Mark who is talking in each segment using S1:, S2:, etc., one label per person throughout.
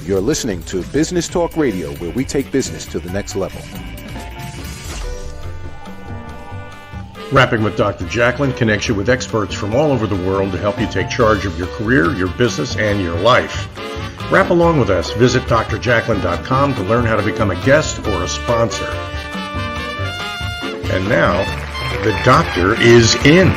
S1: You're listening to Business Talk Radio, where we take business to the next level.
S2: Rapping with Dr. Jacalyn connects you with experts from all over the world to help you take charge of your career, your business, and your life. Rap along with us. Visit drjacalyn.com to learn how to become a guest or a sponsor. And now, the doctor is in.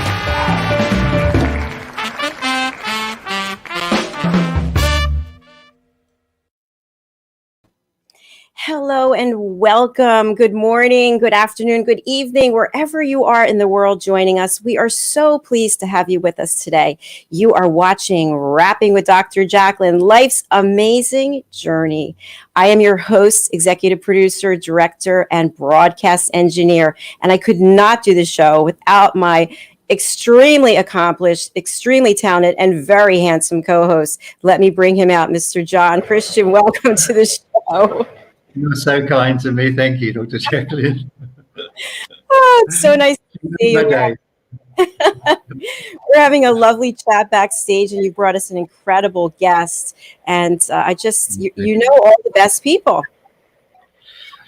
S3: Hello and welcome. Good morning, good afternoon, good evening, wherever you are in the world joining us. We are so pleased to have you with us today. You are watching Rapping with Dr. Jacalyn, Life's Amazing Journey. I am your host, executive producer, director, and broadcast engineer. And I could not do the show without my extremely accomplished, extremely talented, and very handsome co-host. Let me bring him out, Mr. John Christian. Welcome to the show.
S4: You're so kind to me. Thank you, Dr. Jacalyn.
S3: Oh, it's so nice to see you. We're having a lovely chat backstage, and you brought us an incredible guest. And you know all the best people.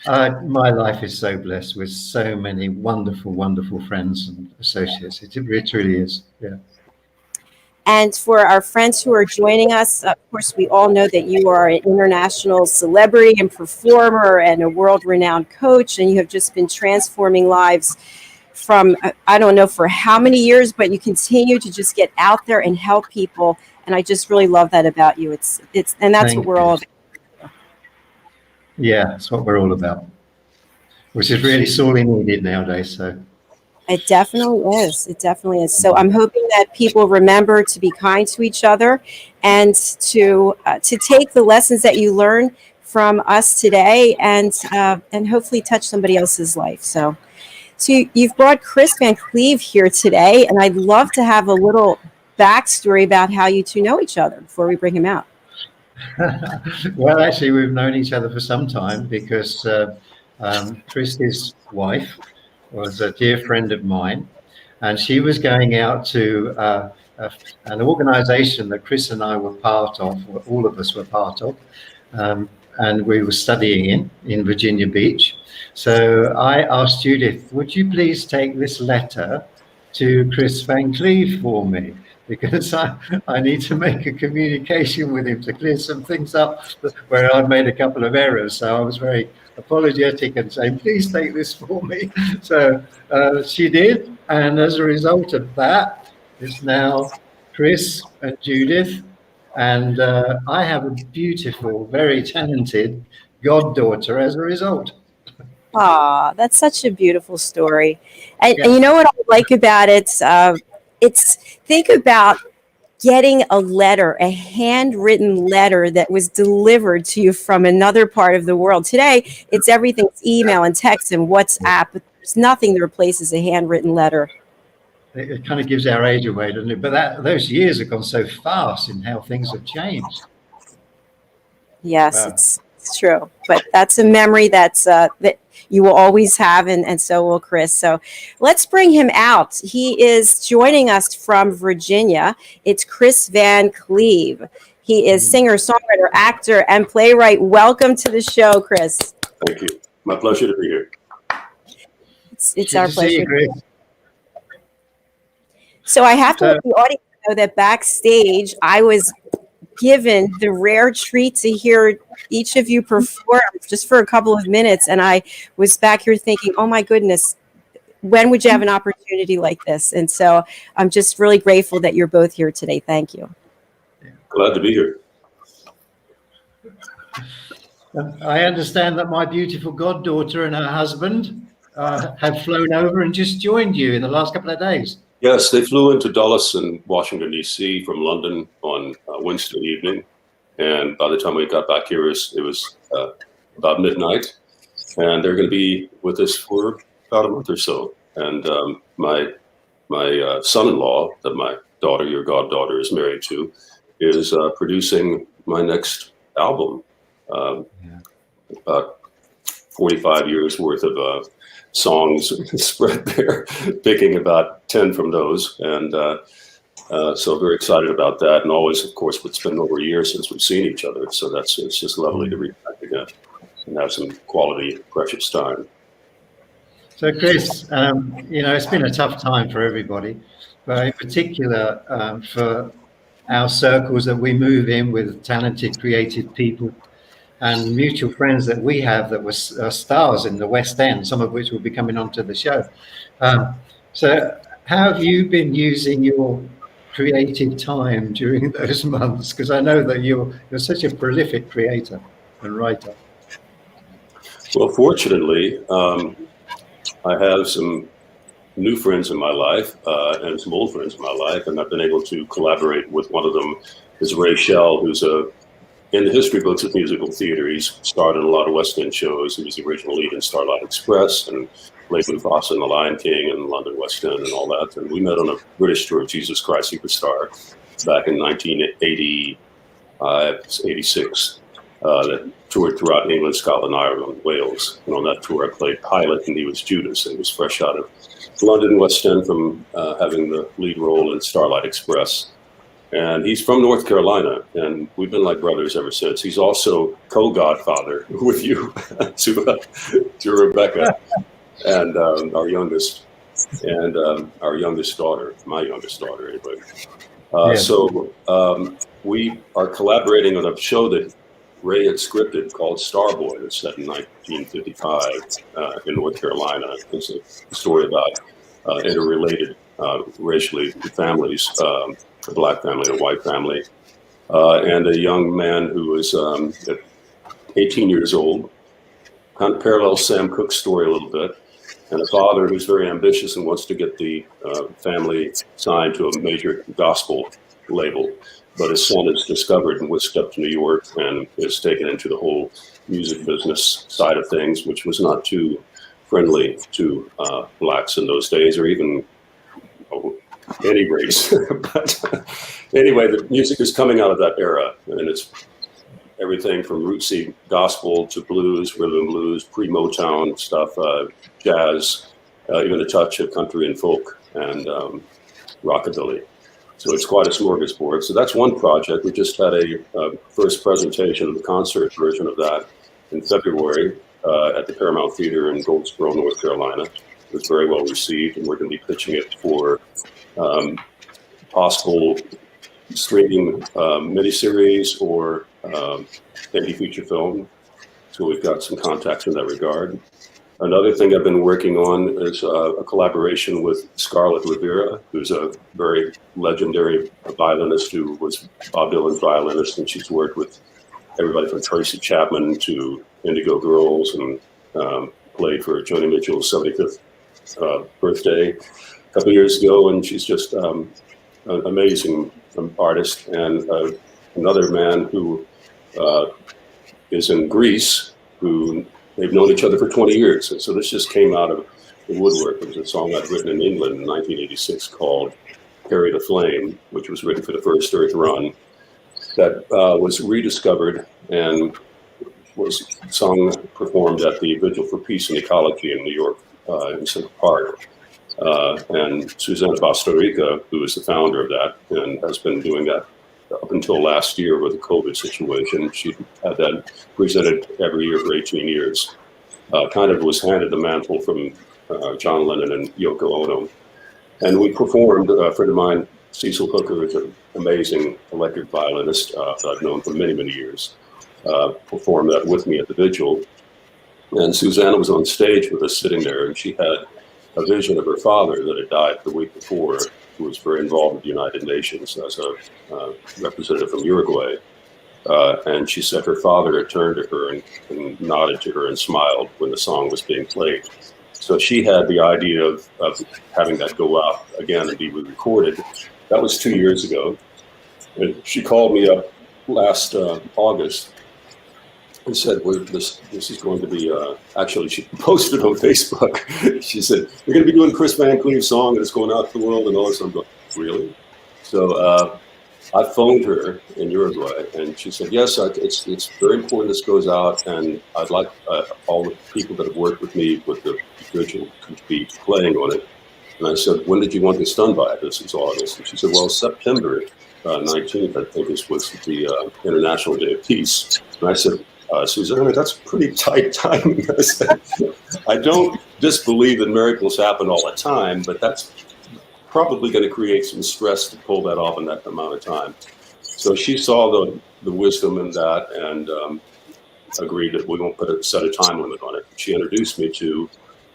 S4: My life is so blessed with so many wonderful, wonderful friends and associates. It really is. Yeah.
S3: And for our friends who are joining us, of course, we all know that you are an international celebrity and performer and a world-renowned coach, and you have just been transforming lives from, I don't know for how many years, but you continue to just get out there and help people. And I just really love that about you. And that's what we're all about.
S4: Yeah, that's what we're all about, which is really sorely needed nowadays. So.
S3: It definitely is. It definitely is. So I'm hoping that people remember to be kind to each other and to take the lessons that you learn from us today and hopefully touch somebody else's life. So you've brought Chris Van Cleave here today, and I'd love to have a little backstory about how you two know each other before we bring him out.
S4: Well, actually, we've known each other for some time because Chris's wife was a dear friend of mine, and she was going out to an organization that Chris and I were part of, or all of us were part of, and we were studying in Virginia Beach. So I asked Judith, would you please take this letter to Chris Van Cleave for me? Because I need to make a communication with him to clear some things up where I'd made a couple of errors. So I was very apologetic and saying, please take this for me. So she did. And as a result of that, it's now Chris and Judith. And I have a beautiful, very talented goddaughter as a result.
S3: Ah, that's such a beautiful story. And you know what I like about it? Think about getting a letter, a handwritten letter that was delivered to you from another part of the world. Today, it's everything's email and text and WhatsApp, but there's nothing that replaces a handwritten letter.
S4: It kind of gives our age away, doesn't it? But those years have gone so fast in how things have changed.
S3: Yes,
S4: wow.
S3: It's true. But that's a memory that you will always have, and so will Chris. So let's bring him out. He is joining us from Virginia. It's Chris Van Cleave. He is singer, songwriter, actor, and playwright. Welcome to the show, Chris.
S5: Thank you. My pleasure to be here.
S3: It's our pleasure.
S4: See you, Chris.
S3: So I have to let the audience know that backstage, I was given the rare treat to hear each of you perform just for a couple of minutes. And I was back here thinking, oh my goodness, when would you have an opportunity like this? And so I'm just really grateful that you're both here today. Thank you.
S5: Glad to be here.
S4: I understand that my beautiful goddaughter and her husband have flown over and just joined you in the last couple of days.
S5: Yes, they flew into Dulles in Washington, D.C. from London on Wednesday evening. And by the time we got back here, it was about midnight. And they're going to be with us for about a month or so. And my son-in-law, that my daughter, your goddaughter, is married to, is producing my next album. About 45 years worth of songs spread there, picking about 10 from those. And So very excited about that. And always, of course, it's been over a year since we've seen each other. So it's just lovely to reconnect again and have some quality, precious time.
S4: So, Chris, it's been a tough time for everybody, but in particular for our circles that we move in with talented, creative people and mutual friends that we have that were stars in the West End, some of which will be coming onto the show. So how have you been using your creative time during those months? Because I know that you're such a prolific creator and writer.
S5: Well, fortunately, I have some new friends in my life and some old friends in my life, and I've been able to collaborate with one of them is Ray Shell, who's in the history books of musical theater. He's starred in a lot of West End shows. He was the original lead in Starlight Express and played Mufasa in The Lion King and London West End and all that. And we met on a British tour of Jesus Christ Superstar back in 1985, 86. That toured throughout England, Scotland, Ireland, Wales. And on that tour, I played Pilate, and he was Judas, and he was fresh out of London West End from having the lead role in Starlight Express. And he's from North Carolina, and we've been like brothers ever since. He's also co-godfather with you to Rebecca and our youngest daughter, my youngest daughter anyway. So we are collaborating on a show that Ray had scripted called Starboy. It's set in 1955 in North Carolina. It's a story about interrelated racially families, a black family, a white family, and a young man who was 18 years old, kind of parallels Sam Cooke's story a little bit, and a father who's very ambitious and wants to get the family signed to a major gospel label. But his son is discovered and whisked up to New York and is taken into the whole music business side of things, which was not too friendly to blacks in those days, or even any race. But anyway, the music is coming out of that era, and it's everything from rootsy gospel to blues, rhythm and blues, pre-Motown stuff, jazz, even a touch of country and folk and rockabilly. So it's quite a smorgasbord. So that's one project. We just had a first presentation of the concert version of that in February at the Paramount Theater in Goldsboro, North Carolina. It was very well received, and we're going to be pitching it for possible streaming miniseries or indie feature film. So we've got some contacts in that regard. Another thing I've been working on is a collaboration with Scarlett Rivera, who's a very legendary violinist who was Bob Dylan's violinist, and she's worked with everybody from Tracy Chapman to Indigo Girls and played for Joni Mitchell's 75th birthday a couple of years ago, and she's just an amazing artist. And another man who is in Greece, who they've known each other for 20 years. And so this just came out of the woodwork. It was a song I'd written in England in 1986 called Carry the Flame, which was written for the first Earth run, that was rediscovered and was sung, performed at the Vigil for Peace and Ecology in New York, in Central Park. And Susanna Bastorica, who is the founder of that and has been doing that up until last year with the COVID situation. She had that presented every year for 18 years. Kind of was handed the mantle from John Lennon and Yoko Ono. And we performed, a friend of mine, Cecil Hooker, is an amazing electric violinist that I've known for many, many years, performed that with me at the Vigil. And Susanna was on stage with us sitting there, and she had a vision of her father that had died the week before, who was very involved with the United Nations as a representative from Uruguay. And she said her father had turned to her and nodded to her and smiled when the song was being played. So she had the idea of having that go out again and be recorded. That was 2 years ago. And she called me up last August and said, this is going to be, actually she posted on Facebook. She said, we're going to be doing Chris Van Cleave's song and it's going out to the world and all this. I'm going, really? So I phoned her in Uruguay and she said, yes, it's very important this goes out, and I'd like all the people that have worked with me with the Vigil to be playing on it. And I said, when did you want this done by? This is August. And she said, well, September 19th, I think, was the International Day of Peace. And I said, Susanna, that's pretty tight timing. I said, I don't disbelieve that miracles happen all the time, but that's probably going to create some stress to pull that off in that amount of time. So she saw the wisdom in that and agreed that we won't set a time limit on it. She introduced me to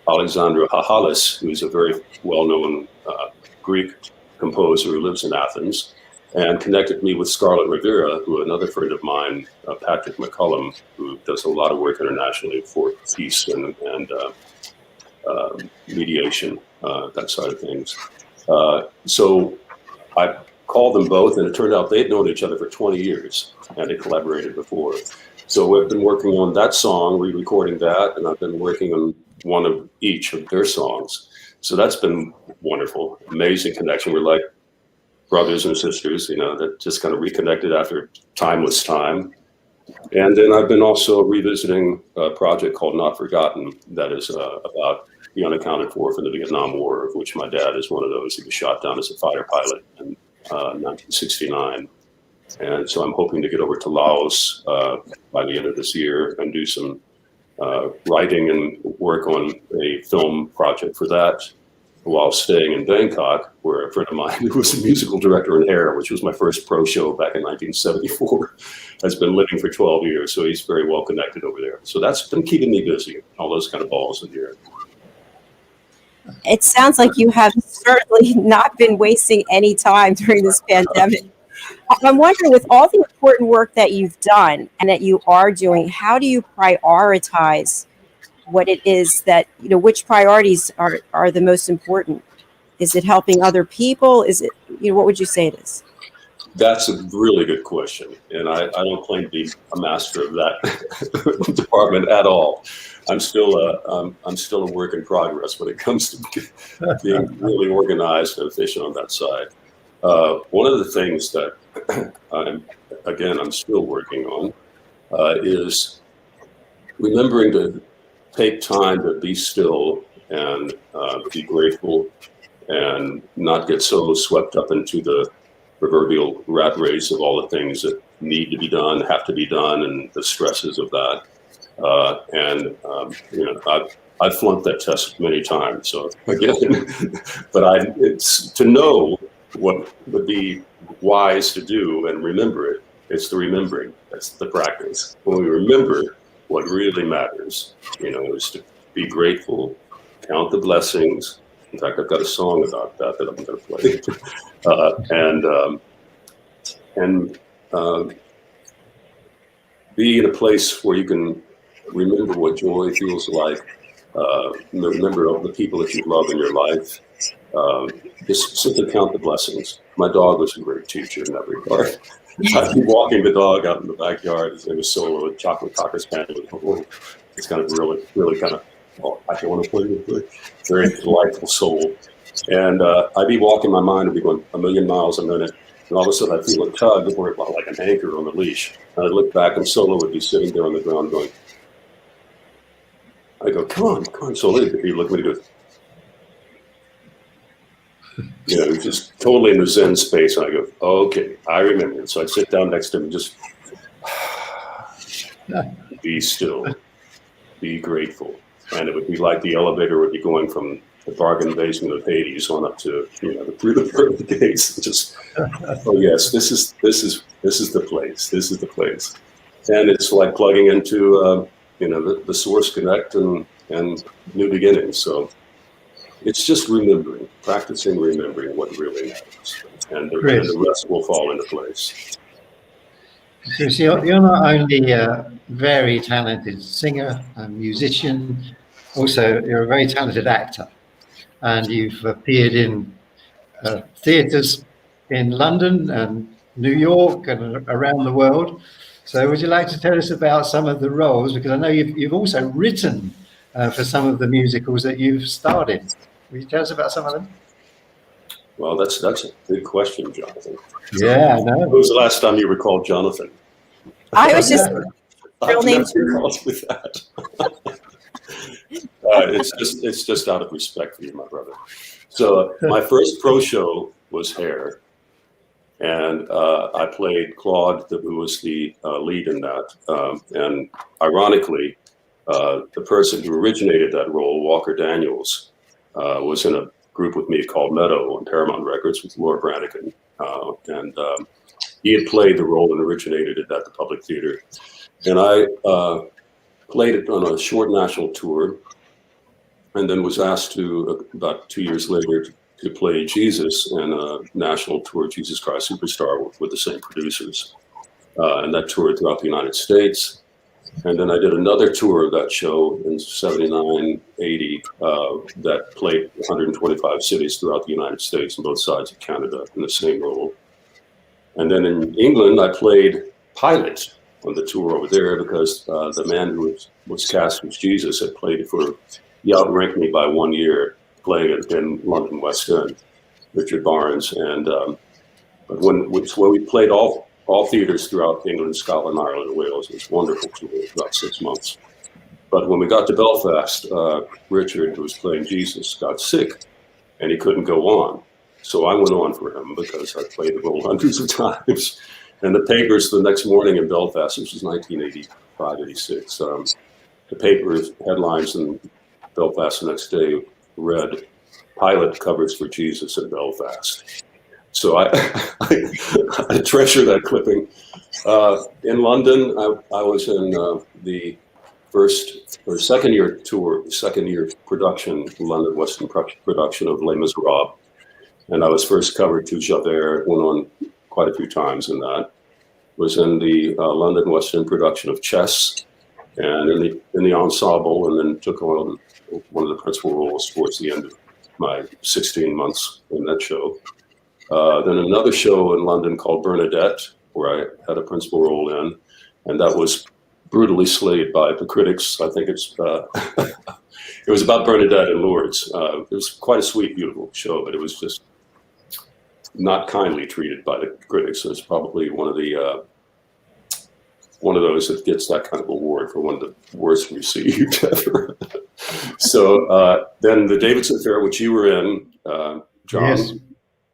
S5: Alexandra Hahalis, who's a very well-known Greek composer who lives in Athens, and connected me with Scarlett Rivera, who another friend of mine, Patrick McCullum, who does a lot of work internationally for peace and mediation, that side of things. So I called them both, and it turned out they'd known each other for 20 years and had collaborated before. So I've been working on that song, re-recording that, and I've been working on one of each of their songs. So that's been wonderful, amazing connection. We're like brothers and sisters, that just kind of reconnected after timeless time. And then I've been also revisiting a project called Not Forgotten that is about the unaccounted for the Vietnam War, of which my dad is one of those. He was shot down as a fighter pilot in 1969. And so I'm hoping to get over to Laos by the end of this year and do some writing and work on a film project for that while staying in Bangkok, where a friend of mine who was a musical director in Hair, which was my first pro show back in 1974, has been living for 12 years. So he's very well connected over there. So that's been keeping me busy, all those kind of balls in the air.
S3: It sounds like you have certainly not been wasting any time during this pandemic. I'm wondering, with all the important work that you've done and that you are doing, how do you prioritize what it is that, which priorities are the most important? Is it helping other people? Is it, what would you say it is?
S5: That's a really good question. And I don't claim to be a master of that department at all. I'm still a work in progress when it comes to being really organized and efficient on that side. One of the things that I'm still working on is remembering to take time to be still and be grateful and not get so swept up into the proverbial rat race of all the things that need to be done, have to be done, and the stresses of that. I've flunked that test many times. So again, but it's to know what would be wise to do and remember it. It's the remembering. That's the practice. When we remember what really matters, is to be grateful, count the blessings. In fact, I've got a song about that I'm going to play, and be in a place where you can remember what joy feels like. Remember all the people that you love in your life. Just simply count the blessings. My dog was a great teacher in that regard. I'd be walking the dog out in the backyard. His name was Solo, a chocolate cocker spaniel. It's kind of really kind of, I don't want to play with it. Very delightful soul. And I'd be walking, my mind would be going a million miles a minute. And all of a sudden I'd feel a tug like an anchor on the leash. And I'd look back and Solo would be sitting there on the ground going, I go, come on, Solo. He'd look at me and go, just totally in the Zen space. And I go, okay, I remember. And so I'd sit down next to him and just be still, be grateful. And it would be like the elevator would be going from the bargain basement of Hades on up to, through the pearly gates. Just, oh yes, this is the place. This is the place. And it's like plugging into, the Source Connect and new beginnings. So it's just practicing remembering what really matters, and the rest will fall into place.
S4: So you're not only a very talented singer and musician, also you're a very talented actor, and you've appeared in theatres in London and New York and around the world. So would you like to tell us about some of the roles? Because I know you've also written for some of the musicals that you've starred in. Will you tell us about some of them?
S5: Well, that's a good question, Jonathan.
S4: Yeah, I know.
S5: When was the last time you were called Jonathan?
S3: I was just real name
S5: with that. It's just out of respect for you, my brother. So my first pro show was Hair, and I played Claude, who was the lead in that. And ironically, the person who originated that role, Walker Daniels, was in a group with me called Meadow on Paramount Records with Laura Branigan. And he had played the role and originated it at the Public Theater. And I played it on a short national tour, and then was asked to, about 2 years later, to play Jesus in a national tour, Jesus Christ Superstar, with the same producers. And that toured throughout the United States. And then I did another tour of that show in 79, 80, that played 125 cities throughout the United States and both sides of Canada in the same role. And then in England, I played Pilate on the tour over there because the man who was cast as Jesus had played it for, he outranked me by 1 year playing it in London West End, Richard Barnes. And but when we played all theaters throughout England, Scotland, Ireland, and Wales, it was wonderful tour, about 6 months. But when we got to Belfast, Richard, who was playing Jesus, got sick and he couldn't go on. So I went on for him because I played the role hundreds of times. And the papers the next morning in Belfast, which was 1985, 86, the papers headlines in Belfast the next day read, "Pilate covers for Jesus in Belfast." So I treasure that clipping. In London, I was in the second year production, London Western production of Les Miserables. And I was first covered to Javert, went on quite a few times in that. Was in the London Western production of Chess, and in the ensemble, and then took on one of the principal roles towards the end of my 16 months in that show. Then another show in London called Bernadette, where I had a principal role in, and that was brutally slayed by the critics. I think it was about Bernadette and Lourdes. It was quite a sweet, beautiful show, but it was just not kindly treated by the critics. It's probably one of those that gets that kind of award for one of the worst received ever. So then the Davidson Fair, which you were in, John,
S4: Yes.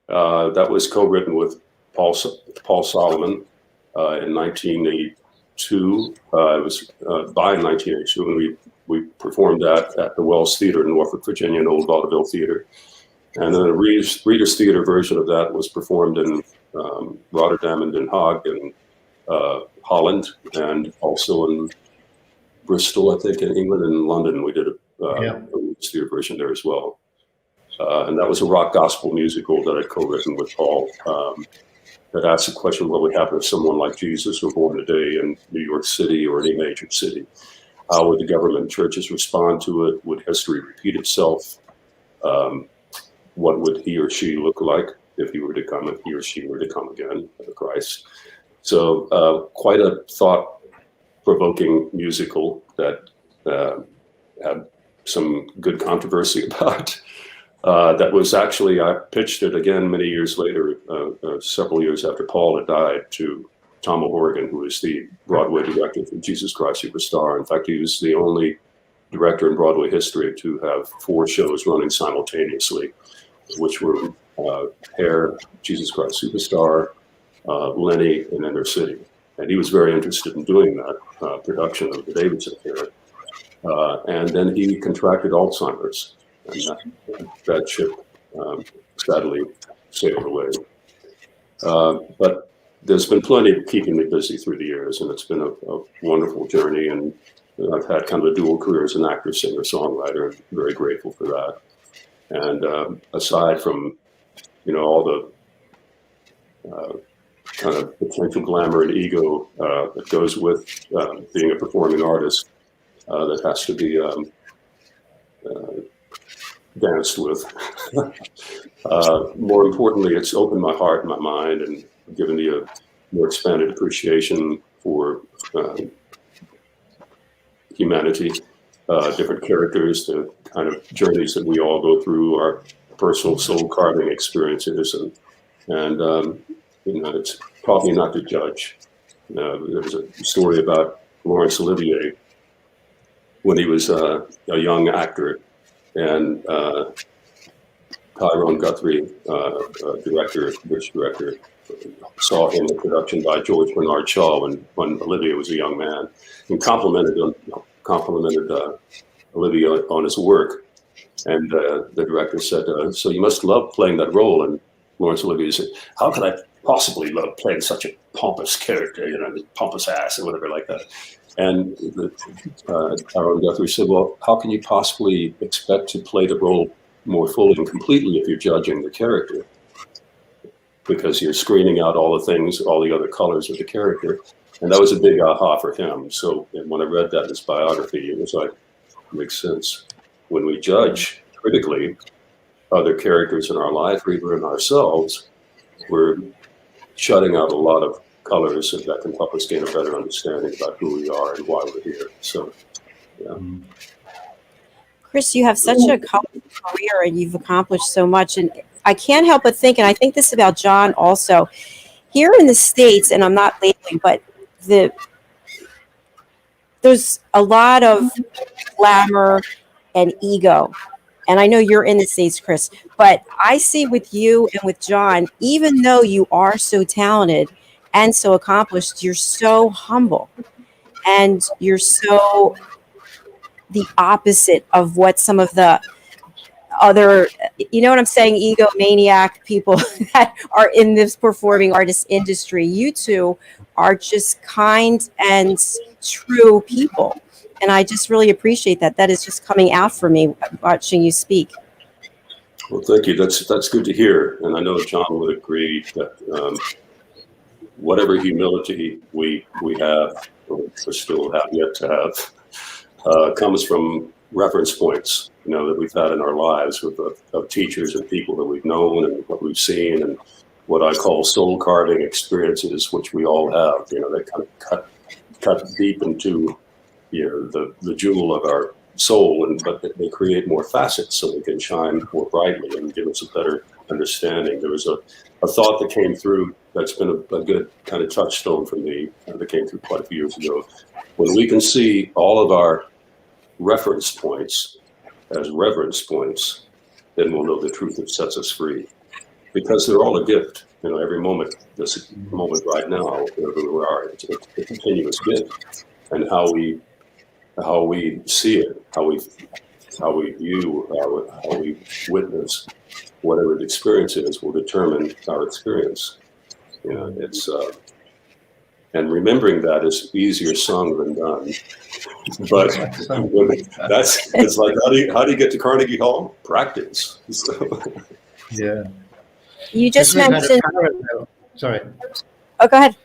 S5: That was co-written with Paul Solomon in 1982. It was by 1982, and we performed that at the Wells Theater in Norfolk, Virginia, an old vaudeville theater. And then a Reader's Theater version of that was performed in Rotterdam and Den Haag and Holland, and also in Bristol, I think, in England, and in London. We did a Reader's Theater version there as well. And that was a rock gospel musical that I'd co-written with Paul that asked the question, what would happen if someone like Jesus were born today in New York City or any major city? How would the government and churches respond to it? Would history repeat itself? What would he or she look like if he or she were to come again, Christ? So quite a thought-provoking musical that had some good controversy about. That was actually, I pitched it again many years later, several years after Paul had died, to Tom O'Horgan, who is the Broadway director for Jesus Christ Superstar. In fact, he was the only director in Broadway history to have 4 shows running simultaneously, which were Hair, Jesus Christ Superstar, Lenny, and Inner City. And he was very interested in doing that production of the Davidson Fair. And then he contracted Alzheimer's, and that ship sadly sailed away. But there's been plenty of keeping me busy through the years, and it's been a wonderful journey. And I've had kind of a dual career as an actor, singer, songwriter. I'm very grateful for that. And aside from, all the kind of potential glamour and ego that goes with being a performing artist, that has to be danced with. More importantly, it's opened my heart and my mind and given me a more expanded appreciation for humanity, different characters, the kind of journeys that we all go through, our personal soul carving experiences, and it's taught me not to judge. There was a story about Laurence Olivier when he was a young actor, and Tyrone Guthrie, director, British director, saw him in production by George Bernard Shaw when Olivia was a young man, and complimented Olivia on his work. And the director said, "So you must love playing that role." And Laurence Olivier said, "How could I possibly love playing such a pompous character, pompous ass or whatever like that?" And Tyrone Guthrie said, "Well, how can you possibly expect to play the role more fully and completely if you're judging the character? Because you're screening out all the things, all the other colors of the character." And that was a big aha for him. So when I read that in his biography, it was like, makes sense. When we judge critically other characters in our life or even in ourselves, we're shutting out a lot of colors that can help us gain a better understanding about who we are and why we're here. So, yeah.
S3: Chris, you have such a colorful career and you've accomplished so much. And I can't help but think, and I think this about John also, here in the States, and I'm not labeling, but there's a lot of glamour and ego. And I know you're in the States, Chris, but I see with you and with John, even though you are so talented and so accomplished, you're so humble and you're so the opposite of what some of the other, you know what I'm saying, egomaniac people that are in this performing artist industry. You two are just kind and true people. And I just really appreciate that. That is just coming out for me watching you speak.
S5: Well, thank you. That's good to hear. And I know John would agree that whatever humility we have, or still have yet to have, comes from reference points, that we've had in our lives of teachers and people that we've known and what we've seen, and what I call soul carving experiences, which we all have. They kind of cut deep into the jewel of our soul, but they create more facets so we can shine more brightly and give us a better understanding. There was a thought that came through that's been a good kind of touchstone for me that came through quite a few years ago. When we can see all of our reference points as reverence points, then we'll know the truth that sets us free, because they're all a gift. Every moment, this moment right now, where we are, it's a continuous gift, and how we see it, how we view, how we witness whatever the experience is, will determine our experience. It's and remembering that is easier sung than done. But it's like, how do you get to Carnegie Hall? Practice.
S4: Yeah.
S3: You just mentioned.
S4: Sorry.
S3: Oh, go ahead.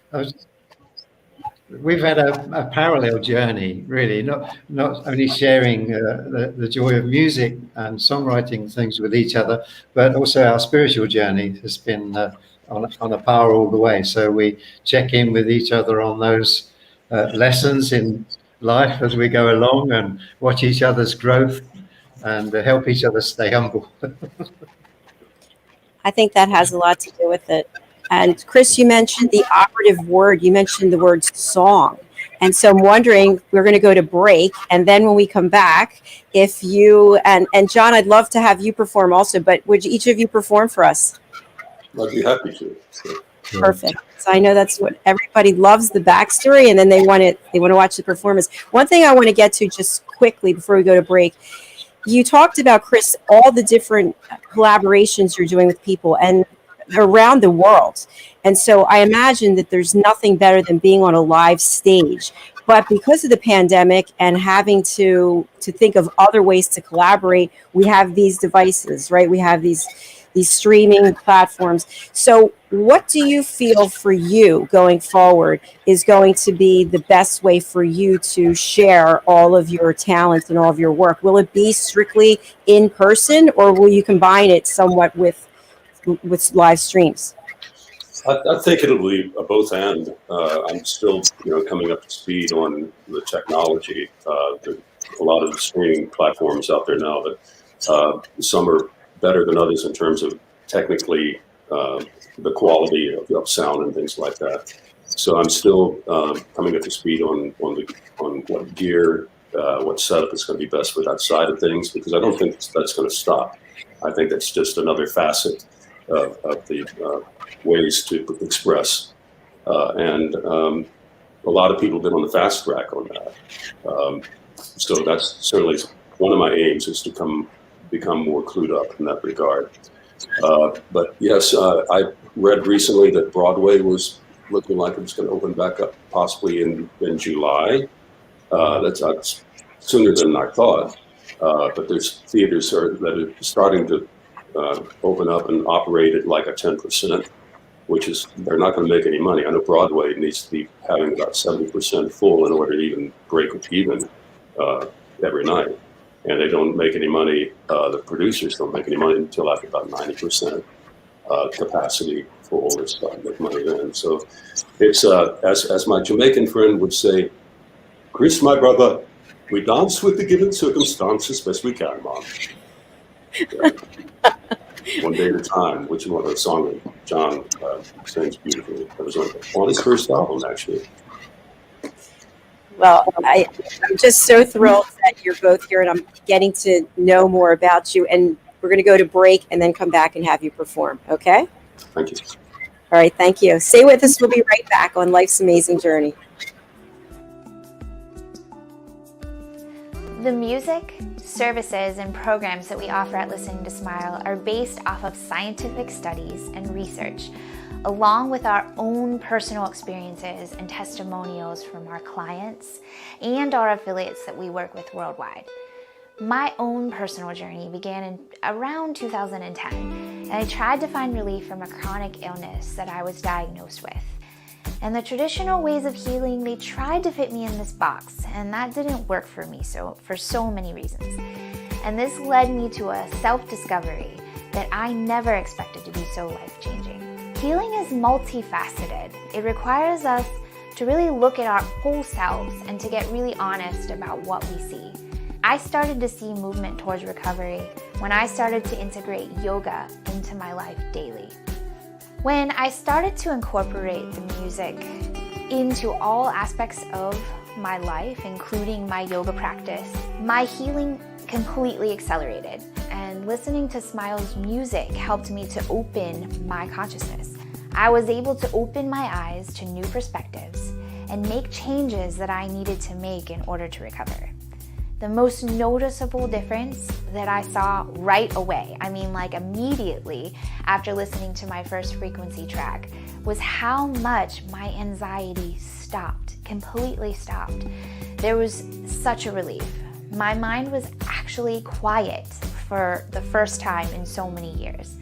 S4: We've had a parallel journey, really, not only sharing the joy of music and songwriting things with each other, but also our spiritual journey has been on a par all the way. So we check in with each other on those lessons in life as we go along, and watch each other's growth and help each other stay humble.
S3: I think that has a lot to do with it. And Chris, you mentioned the operative word. You mentioned the word song. And so I'm wondering, we're going to go to break. And then when we come back, if you, and John, I'd love to have you perform also, but would each of you perform for us?
S5: I'd be happy to.
S3: Perfect. So I know that's what everybody loves, the backstory, and then they want to watch the performance. One thing I want to get to just quickly before we go to break, you talked about, Chris, all the different collaborations you're doing with people and around the world. And so I imagine that there's nothing better than being on a live stage. But because of the pandemic and having to think of other ways to collaborate, we have these devices, right? We have these streaming platforms. So what do you feel for you going forward is going to be the best way for you to share all of your talents and all of your work? Will it be strictly in person, or will you combine it somewhat with live streams?
S5: I think it'll be both and. I'm still, coming up to speed on the technology. There's a lot of streaming platforms out there now, but some are better than others in terms of technically the quality of sound and things like that. So I'm still coming up to speed on what gear, what setup is going to be best for that side of things, because I don't think that's going to stop. I think that's just another facet of the ways to express. And a lot of people have been on the fast track on that. So that's certainly one of my aims, is to become more clued up in that regard. But yes, I read recently that Broadway was looking like it was going to open back up possibly in July. That's sooner than I thought. But there's theaters that are starting to open up and operate at like a 10%, which is, they're not going to make any money. I know Broadway needs to be having about 70% full in order to even break even every night. And they don't make any money, the producers don't make any money until after about 90% capacity full. They start to make money then. So it's, as my Jamaican friend would say, Chris, my brother, we dance with the given circumstance as best we can, Mom. Yeah. One day at a time, which one a song that John sings beautifully. That was on his first album, actually.
S3: Well, I'm just so thrilled that you're both here, and I'm getting to know more about you. And we're going to go to break and then come back and have you perform. Okay?
S5: Thank you.
S3: All right. Thank you. Stay with us. We'll be right back on Life's Amazing Journey.
S6: The music, services, and programs that we offer at Listening to Smile are based off of scientific studies and research, along with our own personal experiences and testimonials from our clients and our affiliates that we work with worldwide. My own personal journey began in around 2010, and I tried to find relief from a chronic illness that I was diagnosed with. And the traditional ways of healing, they tried to fit me in this box, and that didn't work for me for so many reasons. And this led me to a self-discovery that I never expected to be so life-changing. Healing is multifaceted. It requires us to really look at our whole selves and to get really honest about what we see. I started to see movement towards recovery when I started to integrate yoga into my life daily. When I started to incorporate the music into all aspects of my life, including my yoga practice, my healing completely accelerated. And listening to Smile's music helped me to open my consciousness. I was able to open my eyes to new perspectives and make changes that I needed to make in order to recover. The most noticeable difference that I saw right away, I mean like immediately after listening to my first frequency track, was how much my anxiety stopped, completely stopped. There was such a relief. My mind was actually quiet for the first time in so many years.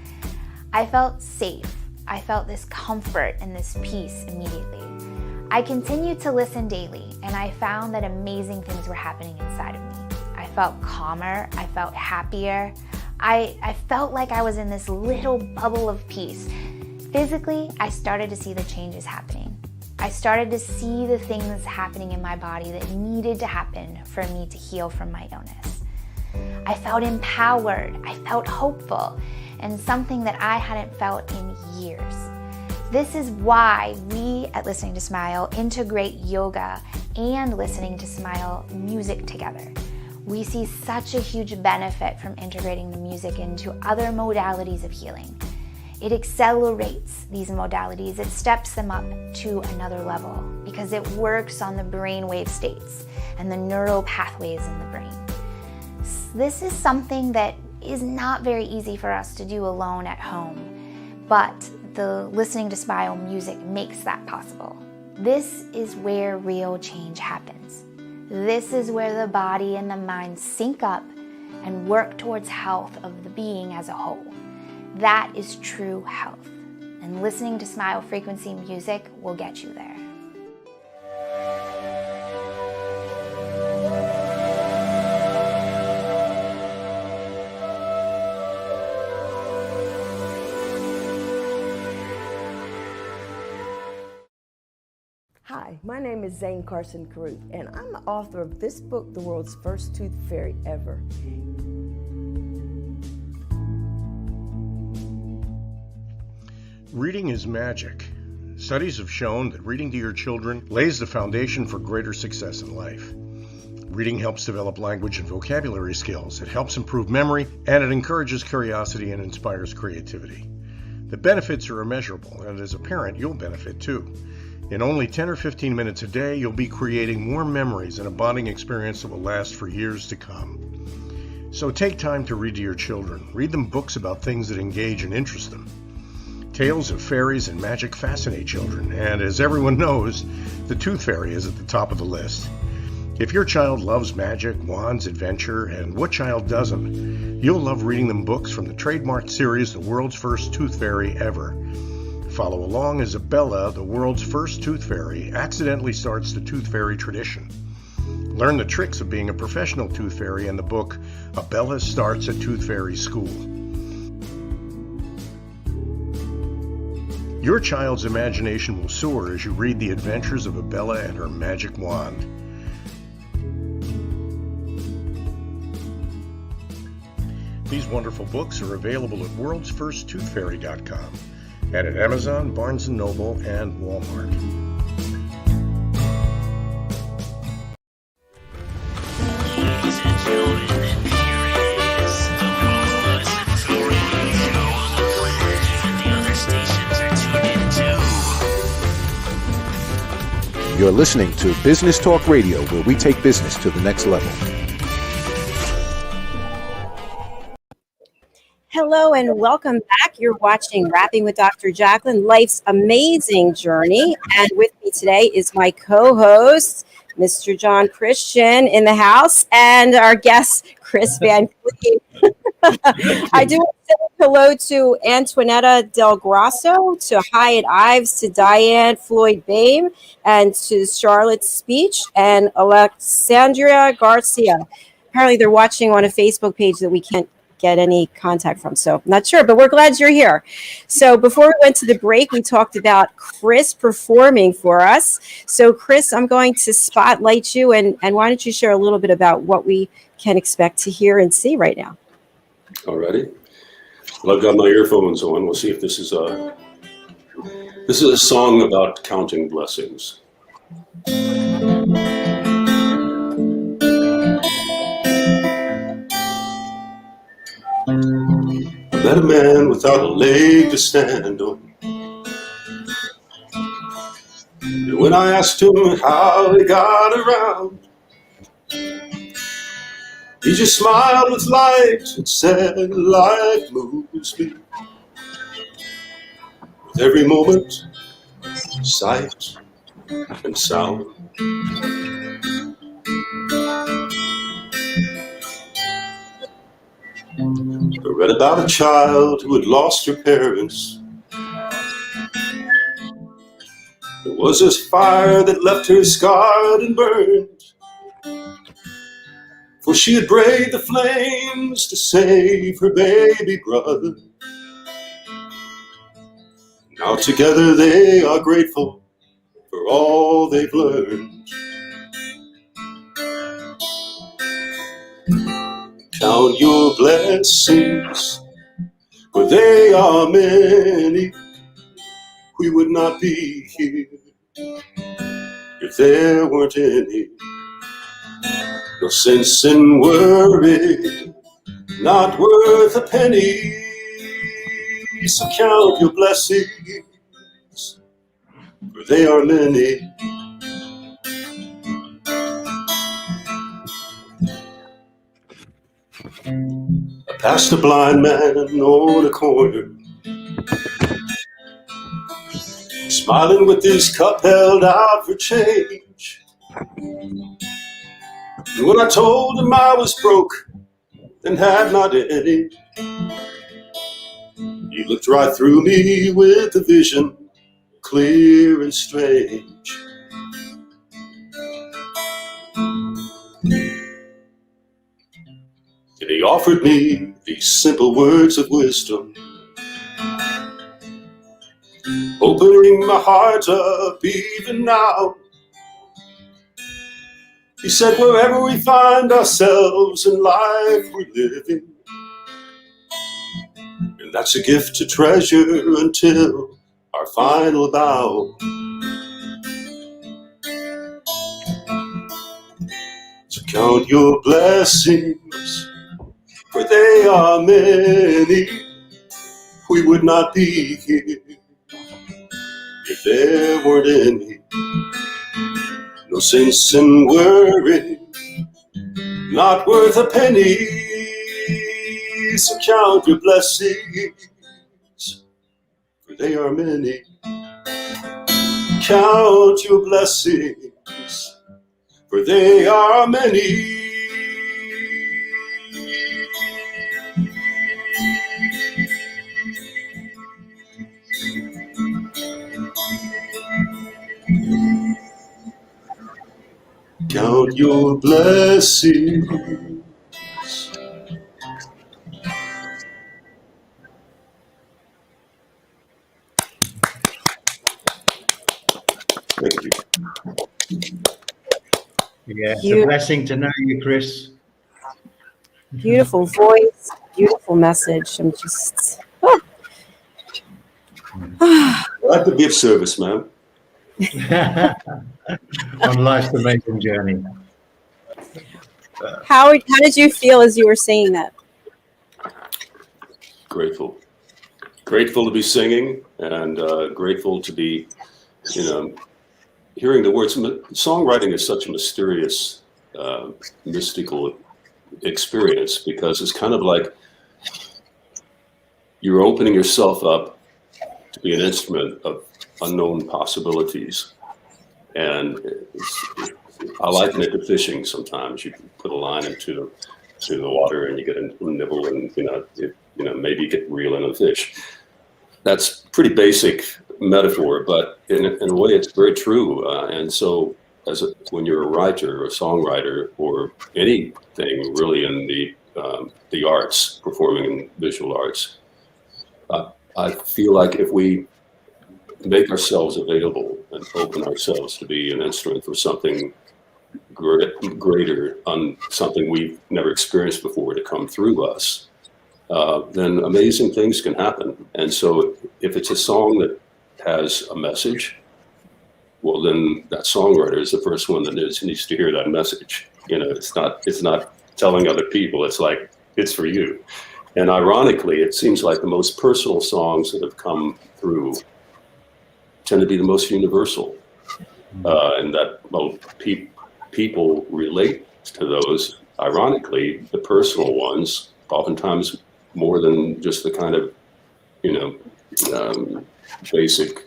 S6: I felt safe. I felt this comfort and this peace immediately. I continued to listen daily, and I found that amazing things were happening inside of me. I felt calmer, I felt happier, I felt like I was in this little bubble of peace. Physically, I started to see the changes happening. I started to see the things happening in my body that needed to happen for me to heal from my illness. I felt empowered, I felt hopeful, and something that I hadn't felt in years. This is why we at Listening to Smile integrate yoga and Listening to Smile music together. We see such a huge benefit from integrating the music into other modalities of healing. It accelerates these modalities, it steps them up to another level because it works on the brainwave states and the neural pathways in the brain. This is something that is not very easy for us to do alone at home, but the Listening to Smile music makes that possible. This is where real change happens. This is where the body and the mind sync up and work towards health of the being as a whole. That is true health. And Listening to Smile frequency music will get you there.
S7: Hi, my name is Zane Carson Caruth, and I'm the author of this book, The World's First Tooth Fairy Ever.
S2: Reading is magic. Studies have shown that reading to your children lays the foundation for greater success in life. Reading helps develop language and vocabulary skills. It helps improve memory, and it encourages curiosity and inspires creativity. The benefits are immeasurable, and as a parent, you'll benefit too. In only 10 or 15 minutes a day, you'll be creating more memories and a bonding experience that will last for years to come. So take time to read to your children. Read them books about things that engage and interest them. Tales of fairies and magic fascinate children, and as everyone knows, the Tooth Fairy is at the top of the list. If your child loves magic, wands, adventure, and what child doesn't, you'll love reading them books from the trademarked series, The World's First Tooth Fairy Ever. Follow along as Bella, the world's first tooth fairy, accidentally starts the tooth fairy tradition. Learn the tricks of being a professional tooth fairy in the book, Bella Starts a Tooth Fairy School. Your child's imagination will soar as you read the adventures of Bella and her magic wand. These wonderful books are available at worldsfirsttoothfairy.com and at Amazon, Barnes & Noble, and Walmart.
S8: Ladies and gentlemen, here it is, the Most Listened to Radio on the planet, and the other stations are tuned in too.
S1: You're listening to Business Talk Radio, where we take business to the next level.
S3: Hello and welcome back. You're watching Rapping with Dr. Jacalyn, Life's Amazing Journey. And with me today is my co-host, Mr. John Christian in the house, and our guest, Chris Van Cleave. I do want to say hello to Antoinetta Del Grasso, to Hyatt Ives, to Diane Floyd Bame, and to Charlotte Speech and Alexandria Garcia. Apparently they're watching on a Facebook page that we can't get any contact from, so I'm not sure, but we're glad you're here. So before we went to the break, we talked about Chris performing for us. So Chris, I'm going to spotlight you, and why don't you share a little bit about what we can expect to hear and see right now?
S5: Alrighty. Well, I've got my earphones on. We'll see if this is a song about counting blessings. I met a man without a leg to stand on. And when I asked him how he got around, he just smiled with light and said, life moves me. With every moment, sight and sound. I read about a child who had lost her parents. It was a fire that left her scarred and burned, for she had braved the flames to save her baby brother. Now together they are grateful for all they've learned. Count your blessings, for they are many. We would not be here if there weren't any. No sense in worry, not worth a penny. So count your blessings, for they are many. I passed a blind man on a corner, smiling with his cup held out for change. And when I told him I was broke and had not any, he looked right through me with a vision clear and strange. And he offered me these simple words of wisdom, opening my heart up even now. He said, wherever we find ourselves in life we're living, and that's a gift to treasure until our final bow. So Count your blessings, for they are many. We would not be here if there weren't any. No sense in worry, not worth a penny. So count your blessings, for they are many. Count your blessings, for they are many. Count your blessings. Thank you.
S4: Yeah, it's
S3: You-
S4: a blessing to know you, Chris.
S3: Beautiful voice, beautiful message. I'm just.
S5: Glad to be of service, man.
S4: On life's amazing journey.
S3: How did you feel as you were saying that?
S5: Grateful. Grateful to be singing, and grateful to be, hearing the words. Songwriting is such a mysterious, mystical experience, because it's kind of like you're opening yourself up to be an instrument of unknown possibilities. And I liken it to fishing sometimes. You put a line into the water and you get a nibble, and maybe you get reel in a fish. That's pretty basic metaphor, but in a way it's very true. And so when you're a writer or a songwriter or anything really in the arts, performing and visual arts, I feel like if we make ourselves available and open ourselves to be an instrument for something greater, on something we've never experienced before to come through us, then amazing things can happen. And so if it's a song that has a message, well, then that songwriter is the first one that needs to hear that message. It's not telling other people, it's like, it's for you. And ironically, it seems like the most personal songs that have come through tend to be the most universal, and that people relate to those. Ironically, the personal ones, oftentimes more than just the kind of, basic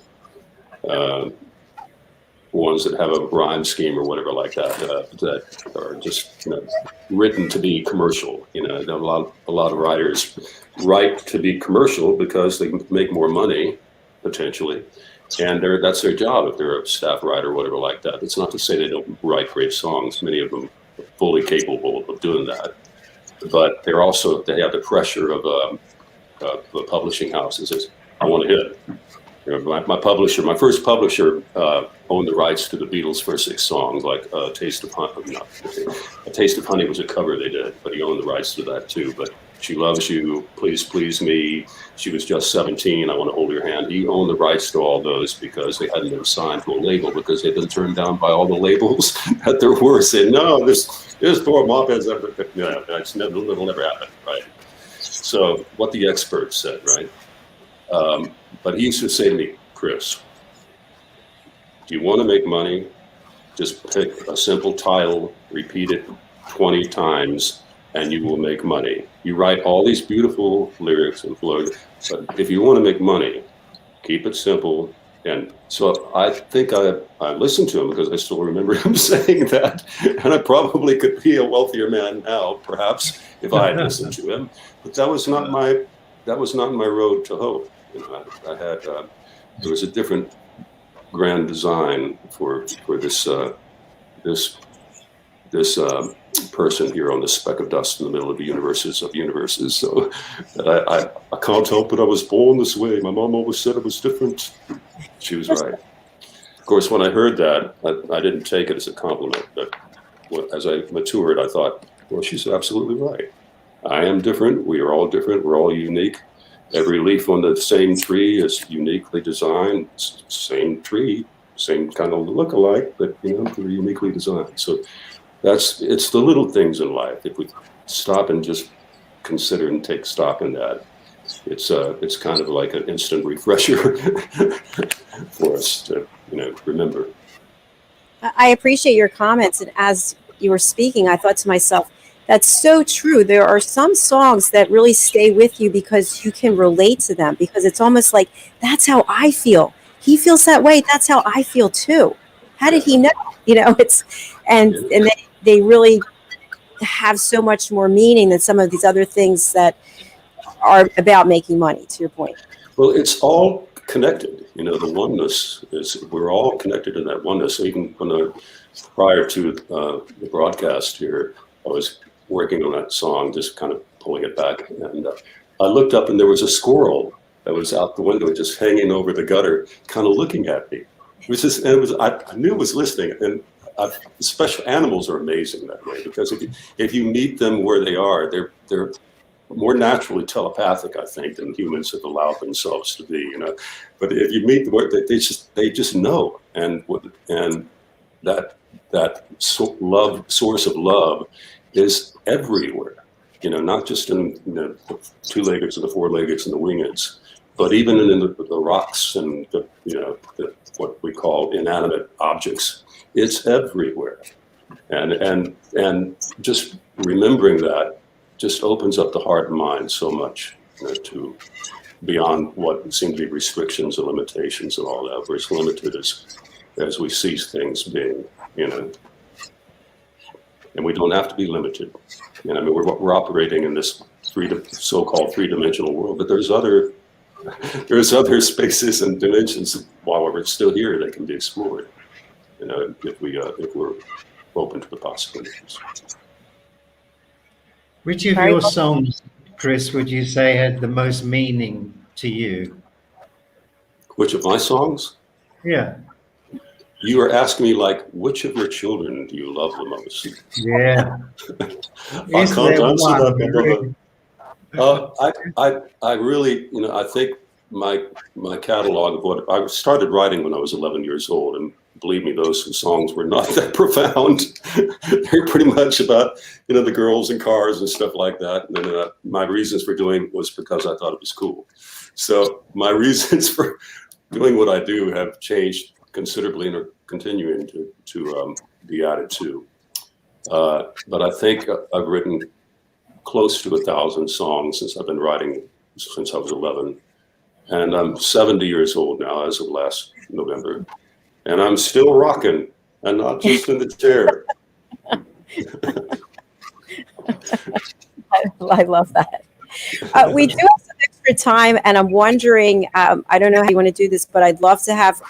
S5: ones that have a rhyme scheme or whatever like that, that are just written to be commercial. A lot of writers write to be commercial because they make more money potentially, and that's their job if they're a staff writer or whatever like that. It's not to say they don't write great songs. Many of them are fully capable of doing that, but they have the pressure of the publishing house that says, I want to hit. My first publisher owned the rights to the Beatles' first 6 songs, like A Taste of Honey was a cover they did, but he owned the rights to that too. But She Loves You, Please Please Me, She Was Just 17, I Want to Hold Your Hand. He owned the rights to all those because they hadn't been signed to a label, because they'd been turned down by all the labels at their worst. Saying, no, there's 4 mopeds. No, it'll never happen, right? So what the experts said, right? But he used to say to me, Chris, do you want to make money? Just pick a simple title, repeat it 20 times, and you will make money. You write all these beautiful lyrics and flows, but if you want to make money, keep it simple. And so I think I listened to him because I still remember him saying that, and I probably could be a wealthier man now, perhaps, if I had listened to him. But that was not my road to hope. There was a different grand design for this person here on the speck of dust in the middle of the universes of universes. So I can't help it. I was born this way. My mom always said it was different. She was right. Of course, when I heard that, I didn't take it as a compliment. But as I matured, I thought, well, she's absolutely right. I am different. We are all different. We're all unique. Every leaf on the same tree is uniquely designed. Same tree, same kind of look-alike, but they're uniquely designed. So it's the little things in life. If we stop and just consider and take stock in that, it's kind of like an instant refresher for us to remember.
S3: I appreciate your comments, and as you were speaking, I thought to myself, that's so true. There are some songs that really stay with you because you can relate to them, because it's almost like, that's how I feel. He feels that way. That's how I feel too. How did he know? And they really have so much more meaning than some of these other things that are about making money, to your point.
S5: Well, it's all connected. The oneness is, we're all connected in that oneness. So even prior to the broadcast here, I was working on that song, just kind of pulling it back. And I looked up and there was a squirrel that was out the window, just hanging over the gutter, kind of looking at me. I knew it was listening. And special animals are amazing that way, because if you meet them where they are, they're more naturally telepathic, I think, than humans have allowed themselves to be. But if you meet them, they just know, and that source of love is everywhere. Not just in the two-leggeds and the four-leggeds and the wingeds, but even in the rocks and what we call inanimate objects. It's everywhere, and just remembering that just opens up the heart and mind so much, to beyond what seem to be restrictions and limitations and all that. We're as limited as we see things being, and we don't have to be limited. We're operating in this so-called three-dimensional world, but there's other spaces and dimensions while we're still here that can be explored. If we're open to the possibilities.
S4: Which of your songs, Chris, would you say had the most meaning to you?
S5: Which of my songs?
S4: Yeah.
S5: You are asking me, like, which of your children do you love the most?
S4: Yeah.
S5: I can't answer that. I really, I think my catalog of what I started writing when I was 11 years old, and believe me, those songs were not that profound. They're pretty much about, the girls and cars and stuff like that. And my reasons for doing was because I thought it was cool. So my reasons for doing what I do have changed considerably and are continuing to be added to. But I think I've written close to 1,000 songs since I've been writing since I was 11. And I'm 70 years old now, as of last November. And I'm still rocking, and not just in the chair.
S3: I love that. We do have some extra time, and I'm wondering, I don't know how you want to do this, but I'd love to have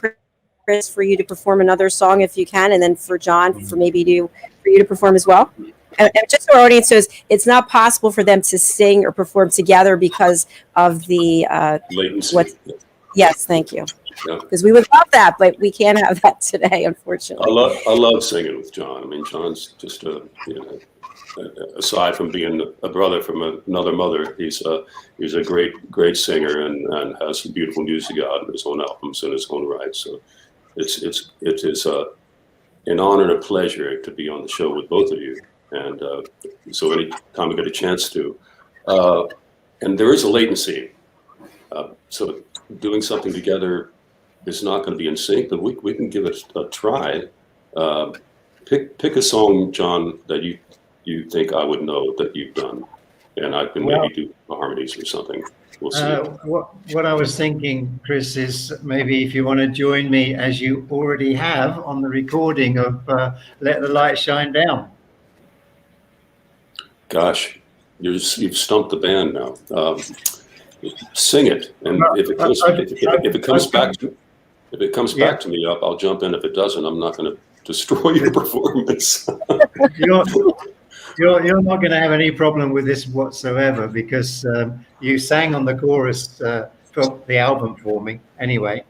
S3: Chris for you to perform another song if you can, and then for John for you to perform as well. And just so our audience knows, it's not possible for them to sing or perform together because of the
S5: latency.
S3: Yes, thank you.
S5: Yeah.
S3: Because we would love that, but we can't have that today, unfortunately.
S5: I love singing with John. John's just aside from being a brother from another mother, he's a great singer and has some beautiful music out in his own albums in his own right. So it is an honor and a pleasure to be on the show with both of you. And so anytime we get a chance to, and there is a latency. So doing something together is not going to be in sync, but we can give it a try. Pick a song, John, that you think I would know that you've done, and I can maybe do harmonies or something. We'll see.
S4: What I was thinking, Chris, is maybe if you want to join me, as you already have on the recording of "Let the Light Shine Down."
S5: Gosh, you've stumped the band now. Sing it, and if it comes back to me, I'll jump in. If it doesn't, I'm not going to destroy your performance.
S4: You're not going to have any problem with this whatsoever, because you sang on the chorus for the album for me anyway.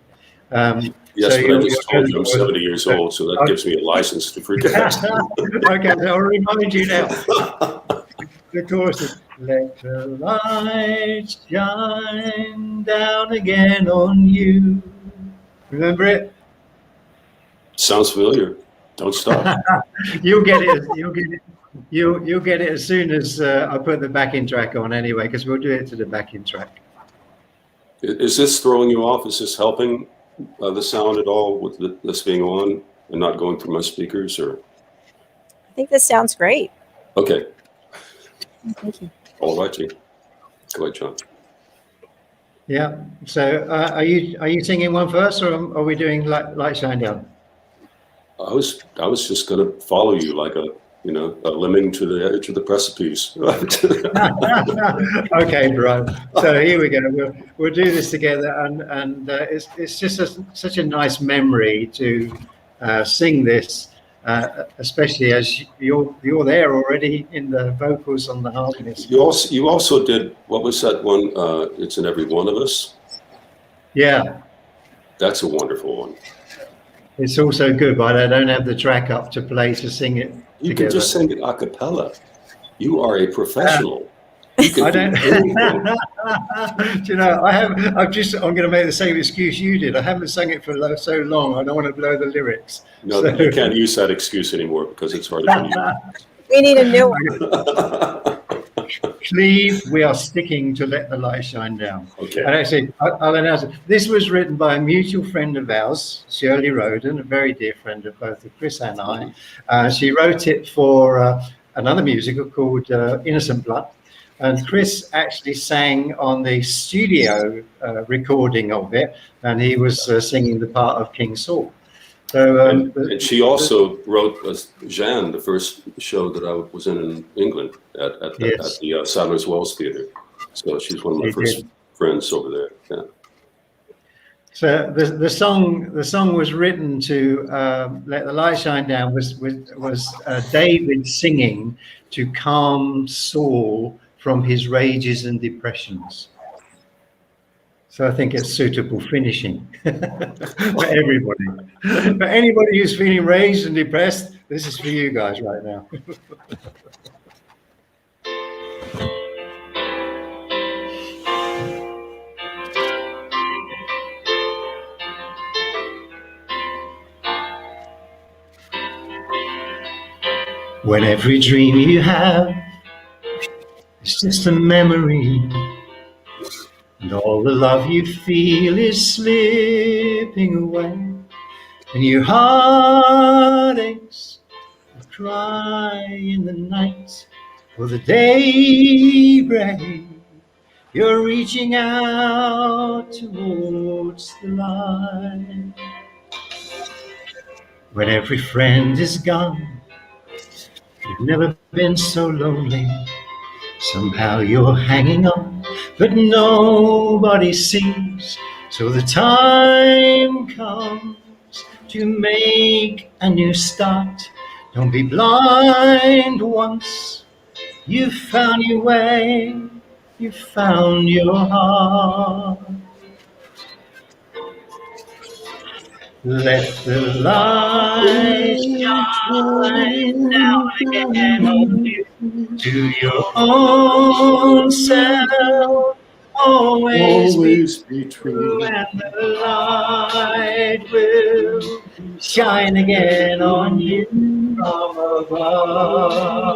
S5: Yes, so but I just told you I'm 70 years old, so that gives me a license to forget.
S4: Okay, so I'll remind you now. The chorus is, "Let the light shine down again on you." Remember it?
S5: Sounds familiar. Don't stop.
S4: You'll get it. You'll get it as soon as I put the backing track on anyway, because we'll do it to the backing track.
S5: Is this throwing you off? Is this helping the sound at all with this being on and not going through my speakers? Or
S3: I think this sounds great.
S5: okay.
S3: Thank you.
S5: All righty. Go ahead, John.
S4: Yeah. So are you singing one first, or are we doing Light Shine Down?
S5: I was just going to follow you like a lemming to the edge of the precipice.
S4: Okay, bro. So here we go. We'll do this together, and it's just such a nice memory to sing this, especially as you're there already in the vocals on the harmonies.
S5: You also did, what was that one? It's in Every One of Us.
S4: Yeah,
S5: That's a wonderful one.
S4: it's also good, but I don't have the track up to play to sing it.
S5: You
S4: together.
S5: can just sing it a cappella. You are a professional. You
S4: I
S5: can
S4: don't.
S5: do anything.
S4: Do you know, I'm going to make the same excuse you did. I haven't sung it for so long. I don't want to blow the lyrics.
S5: No,
S4: So-
S5: you can't use that excuse anymore because it's hard to use.
S3: We need a new one.
S4: Cleave, we are sticking to Let the Light Shine Down.
S5: Okay.
S4: And actually, I'll announce it. This was written by a mutual friend of ours, Shirley Roden, a very dear friend of both of Chris and I. She wrote it for another musical called Innocent Blood. And Chris actually sang on the studio recording of it, and he was singing the part of King Saul. So,
S5: And she also wrote Jeanne, the first show that I was in England at the Sadler's Wells Theatre. So she's one of my first friends over there. Yeah.
S4: So the song was written to Let the Light Shine Down was David singing to calm Saul from his rages and depressions. So I think it's suitable finishing for everybody. For anybody who's feeling raged and depressed, this is for you guys right now. When every dream you have is just a memory, and all the love you feel is slipping away, and your heart aches and cry in the night for the daybreak, you're reaching out towards the light. When every friend is gone, you've never been so lonely. Somehow you're hanging on, but nobody sees. So the time comes to make a new start. Don't be blind once you've found your way, you found your heart. Let the light shine down again on you, to your own self. Always be true, and the light will shine again on you from above.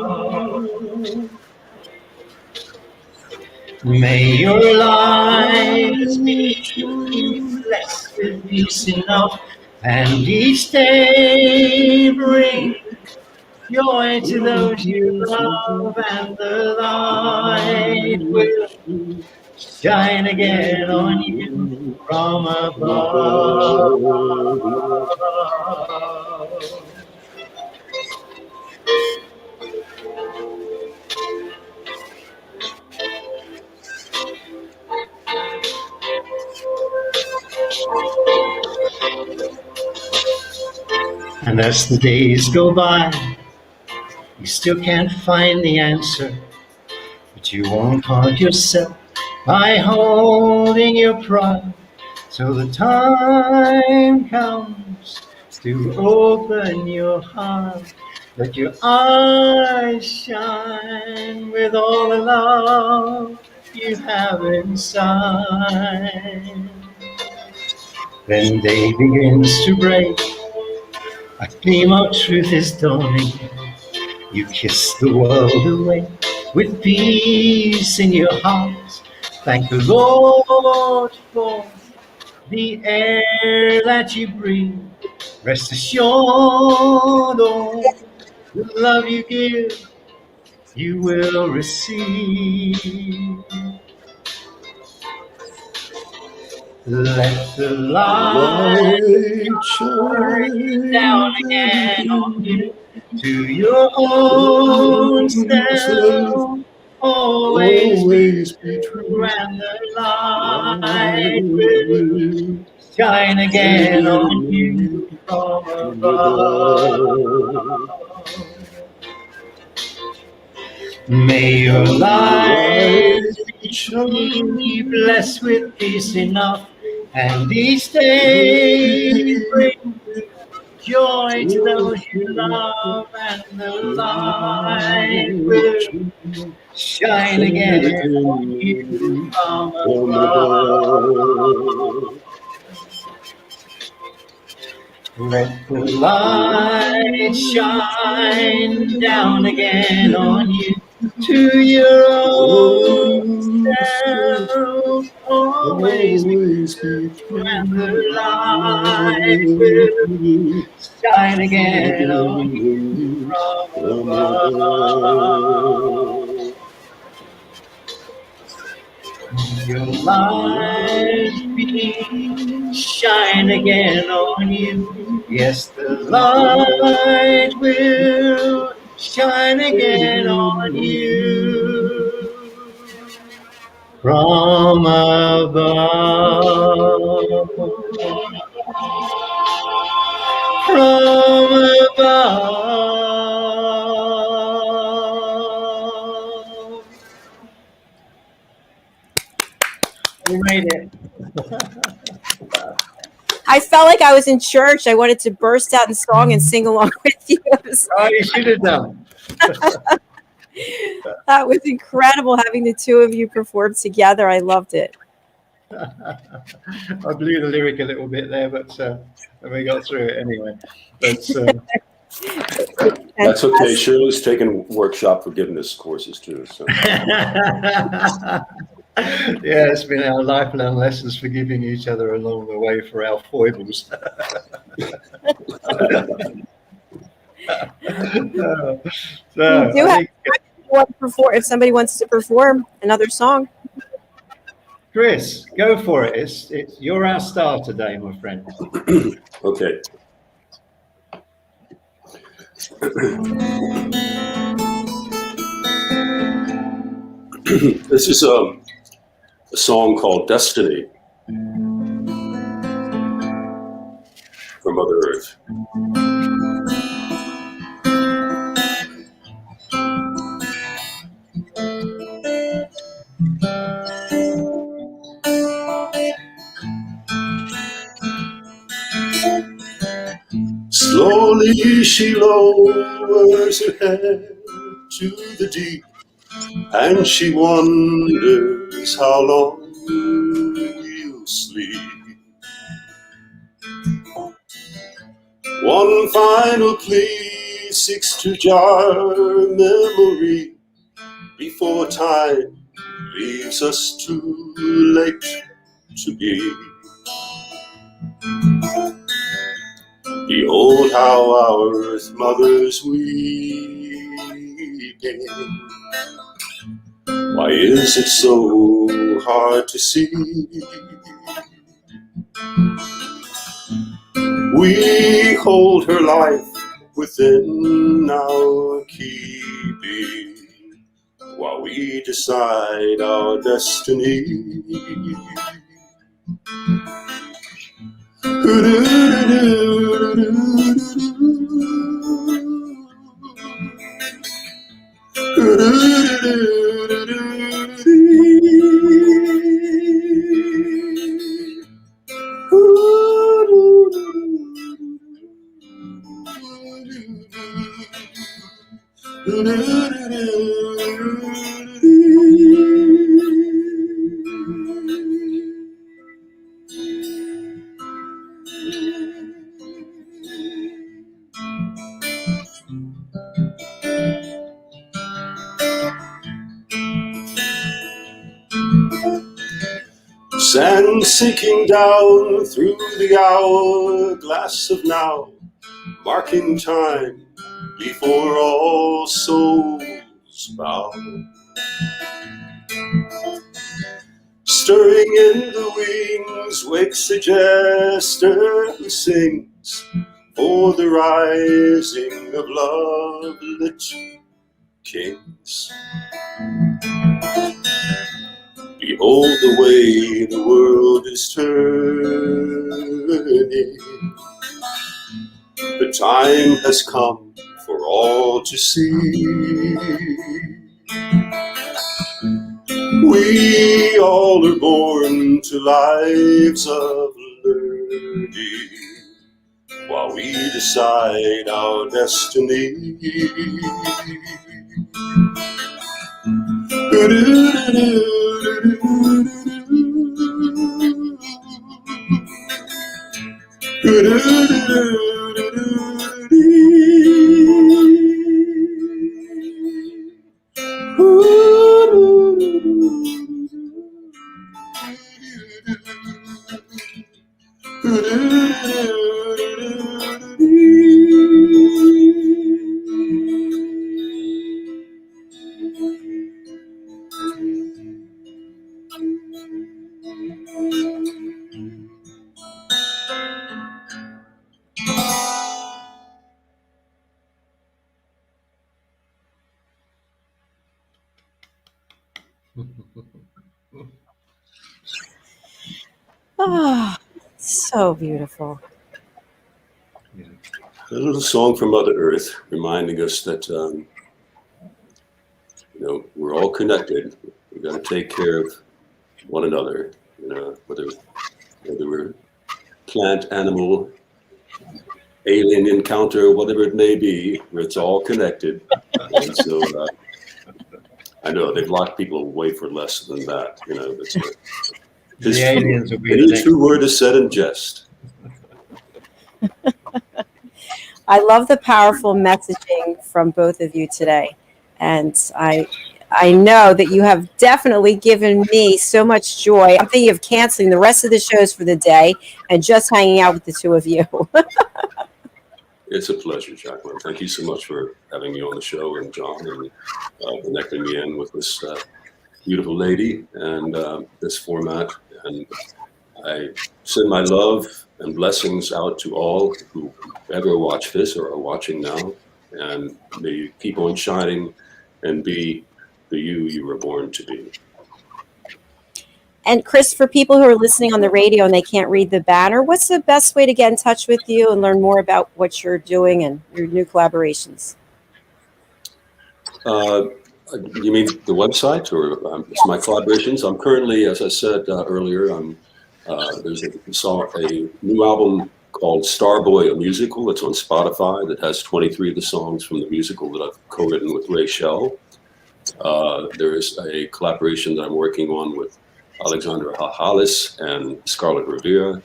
S4: May your lives be blessed with peace enough, and each day bring joy to those you love, and the light will shine again on you from above. And as the days go by, you still can't find the answer, but you won't hurt yourself by holding your pride. So the time comes to open your heart, let your eyes shine with all the love you have inside. Then day begins to break, A gleam of truth is dawning. You kiss the world away with peace in your heart. Thank the Lord for the air that you breathe. Rest assured, all the love you give, you will receive. Let the light
S5: Light
S4: shine down again on
S5: shine
S4: you. To your own self, always be
S5: always be
S4: true,
S5: true.
S4: and the light
S5: Light
S4: will
S5: will
S4: shine
S5: shine
S4: again on you
S5: again
S4: from
S5: from above.
S4: above. May your lives
S5: Light
S4: be
S5: shine.
S4: blessed with peace enough, and each day bring joy to those you love, and the light will shine
S5: Shine
S4: again on you
S5: again
S4: from
S5: from
S4: above.
S5: above.
S4: Let the light shine down again on you. To your own
S5: Oh, self,
S4: self, always be
S5: always be
S4: true, and the
S5: true.
S4: light will shine
S5: Shine
S4: again on you
S5: again
S4: from
S5: from
S4: above.
S5: above.
S4: Your light be shine again on you. Yes, the light will shine again on you from above. From above. We made it.
S3: I felt like I was in church. I wanted to burst out in song and sing along with you.
S4: Oh, you should have done.
S3: That was incredible having the two of you perform together. I loved it.
S4: I blew the lyric a little bit there, but we got through it anyway. But
S5: That's okay. Shirley's taken workshop forgiveness courses too. So
S4: yeah, it's been our lifelong lessons forgiving each other along the way for our foibles.
S3: We do have if somebody wants to perform another song.
S4: Chris, go for it. It's you're our star today, my friend.
S5: okay. This is a song called Destiny from Mother Earth. Slowly she lowers her head to the deep, and she wonders how long we'll sleep. One final plea seeks to jar memory before time leaves us too late to be. Behold how our earth mothers weeping. Why is it so hard to see? We hold her life within our keeping, while we decide our destiny. Sand sinking down through the hourglass of now, marking time before all souls bow. Stirring in the wings wakes a jester who sings for the rising of love-lit kings. Behold the way the world is turning. The time has come for all to see. We all are born to lives of learning, while we decide our destiny.
S3: Oh, so beautiful.
S5: A little song from Mother Earth reminding us that, we're all connected. We've got to take care of one another, whether we're plant, animal, alien encounter, whatever it may be, it's all connected. And so I know they've locked people away for less than that.
S4: The aliens will be
S5: any true word is said in jest.
S3: I love the powerful messaging from both of you today. And I know that you have definitely given me so much joy. I'm thinking of canceling the rest of the shows for the day and just hanging out with the two of you.
S5: It's a pleasure, Jacalyn. Thank you so much for having me on the show, and John, and connecting me in with this beautiful lady and this format. And I send my love and blessings out to all who ever watch this or are watching now. And may you keep on shining and be the you were born to be.
S3: And Chris, for people who are listening on the radio and they can't read the banner, what's the best way to get in touch with you and learn more about what you're doing and your new collaborations?
S5: You mean the website or my collaborations? I'm currently, as I said earlier, there's a new album called Starboy, a musical. It's on Spotify that has 23 of the songs from the musical that I've co-written with Ray Shell. There's a collaboration that I'm working on with Alexandra Hahalis and Scarlett Rivera.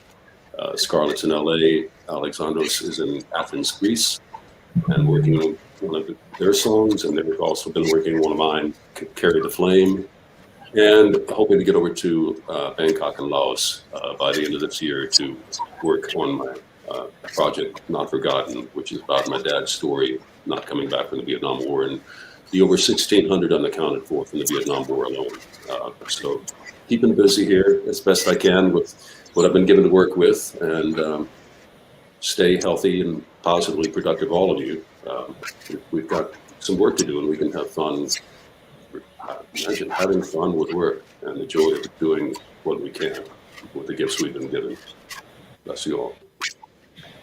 S5: Scarlett's in LA, Alexandros is in Athens, Greece, and working on one of their songs. And they've also been working on one of mine, Carry the Flame, and hoping to get over to Bangkok and Laos by the end of this year to work on my project, Not Forgotten, which is about my dad's story, not coming back from the Vietnam War, and the over 1,600 unaccounted for from the Vietnam War alone. So keeping busy here as best I can with what I've been given to work with, and stay healthy and positively productive, all of you. We've got some work to do, and we can have fun. Imagine having fun with work and the joy of doing what we can with the gifts we've been given. Bless you all.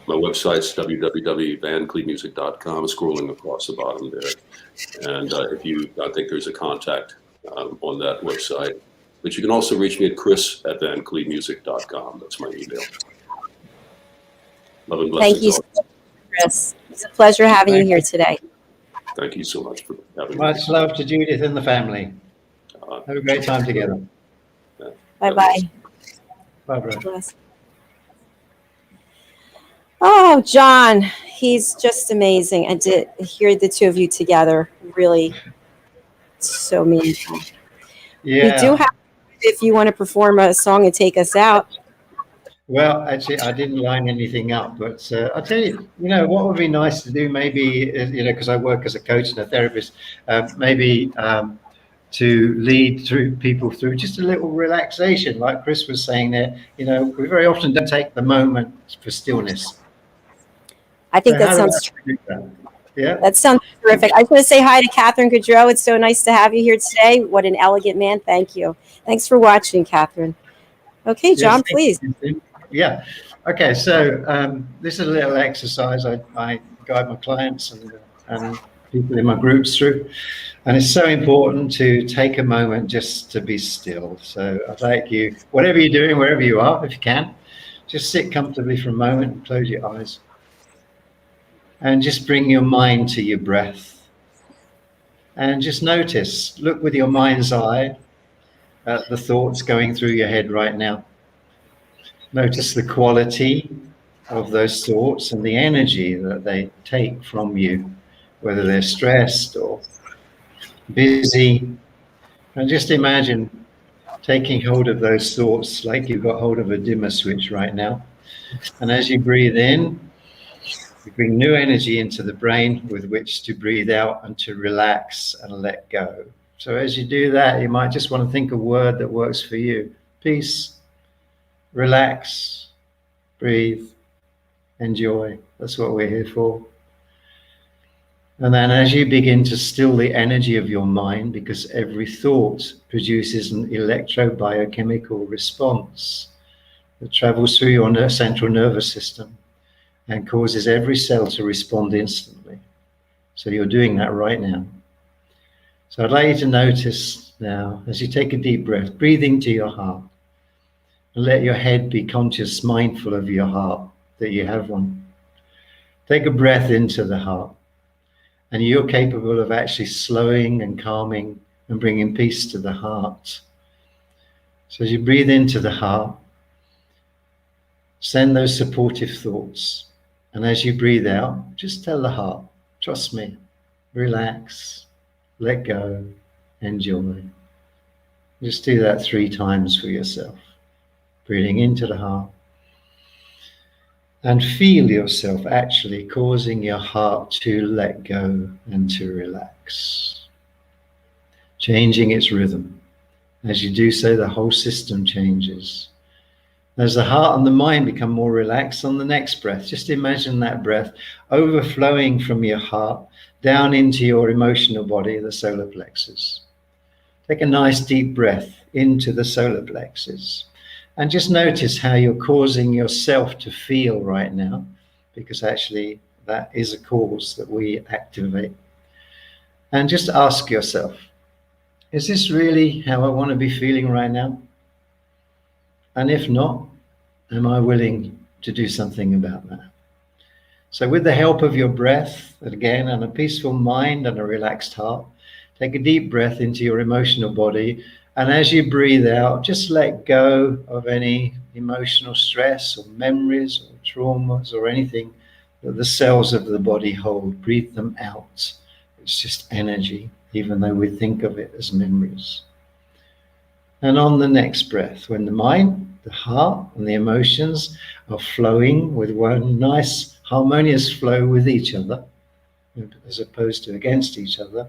S5: My website's www.vancleavemusic.com, scrolling across the bottom there. And I think there's a contact on that website. But you can also reach me at chris@vancleavemusic.com. That's my email. Love and blessings.
S3: Thank you so much, Chris. It's a pleasure having you here today.
S5: Thank you so much for having me.
S4: Much love to Judith and the family. Have a great time together.
S3: Bye-bye.
S4: Bye, bro.
S3: Bless. Oh, John, he's just amazing. And to hear the two of you together, really so meaningful.
S4: Yeah.
S3: We do have if you want to perform a song and take us out.
S4: Well, actually, I didn't line anything up, but I'll tell you, what would be nice to do maybe, because I work as a coach and a therapist, maybe to lead through people through just a little relaxation, like Chris was saying there. We very often don't take the moment for stillness.
S3: I think
S4: So
S3: that sounds
S4: Yeah.
S3: That sounds terrific. I just want to say hi to Catherine Gaudreau. It's so nice to have you here today. What an elegant man. Thank you. Thanks for watching, Catherine. Okay, John, please.
S4: Yeah. Okay, so this is a little exercise I guide my clients and people in my groups through. And it's so important to take a moment just to be still. So I'd like you, whatever you're doing, wherever you are, if you can, just sit comfortably for a moment and close your eyes. And just bring your mind to your breath. And just notice, look with your mind's eye at the thoughts going through your head right now. Notice the quality of those thoughts and the energy that they take from you, whether they're stressed or busy. And just imagine taking hold of those thoughts like you've got hold of a dimmer switch right now. And as you breathe in, you bring new energy into the brain with which to breathe out and to relax and let go. So as you do that, you might just want to think a word that works for you. Peace, relax, breathe, enjoy. That's what we're here for. And then as you begin to still the energy of your mind, because every thought produces an electrobiochemical response that travels through your central nervous system and causes every cell to respond instantly. So you're doing that right now. So I'd like you to notice now, as you take a deep breath, breathe into your heart and let your head be conscious, mindful of your heart, that you have one. Take a breath into the heart and you're capable of actually slowing and calming and bringing peace to the heart. So as you breathe into the heart, send those supportive thoughts. And as you breathe out, just tell the heart, trust me, relax, let go, enjoy. Just do that 3 times for yourself. Breathing into the heart. And feel yourself actually causing your heart to let go and to relax. Changing its rhythm. As you do so, the whole system changes. As the heart and the mind become more relaxed on the next breath, just imagine that breath overflowing from your heart down into your emotional body, the solar plexus. Take a nice deep breath into the solar plexus and just notice how you're causing yourself to feel right now, because actually that is a cause that we activate. And just ask yourself, is this really how I want to be feeling right now? And if not, am I willing to do something about that? So with the help of your breath, again, and a peaceful mind and a relaxed heart, take a deep breath into your emotional body. And as you breathe out, just let go of any emotional stress or memories or traumas or anything that the cells of the body hold. Breathe them out. It's just energy, even though we think of it as memories. And on the next breath, when the mind, the heart, and the emotions are flowing with one nice harmonious flow with each other, as opposed to against each other,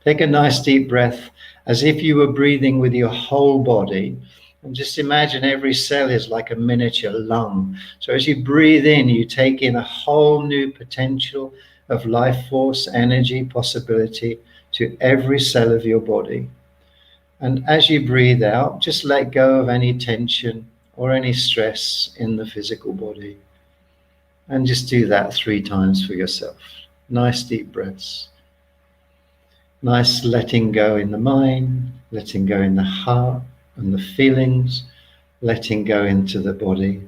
S4: take a nice deep breath as if you were breathing with your whole body. And just imagine every cell is like a miniature lung. So as you breathe in, you take in a whole new potential of life force, energy, possibility to every cell of your body. And as you breathe out, just let go of any tension or any stress in the physical body. And just do that 3 times for yourself. Nice deep breaths. Nice letting go in the mind, letting go in the heart and the feelings, letting go into the body.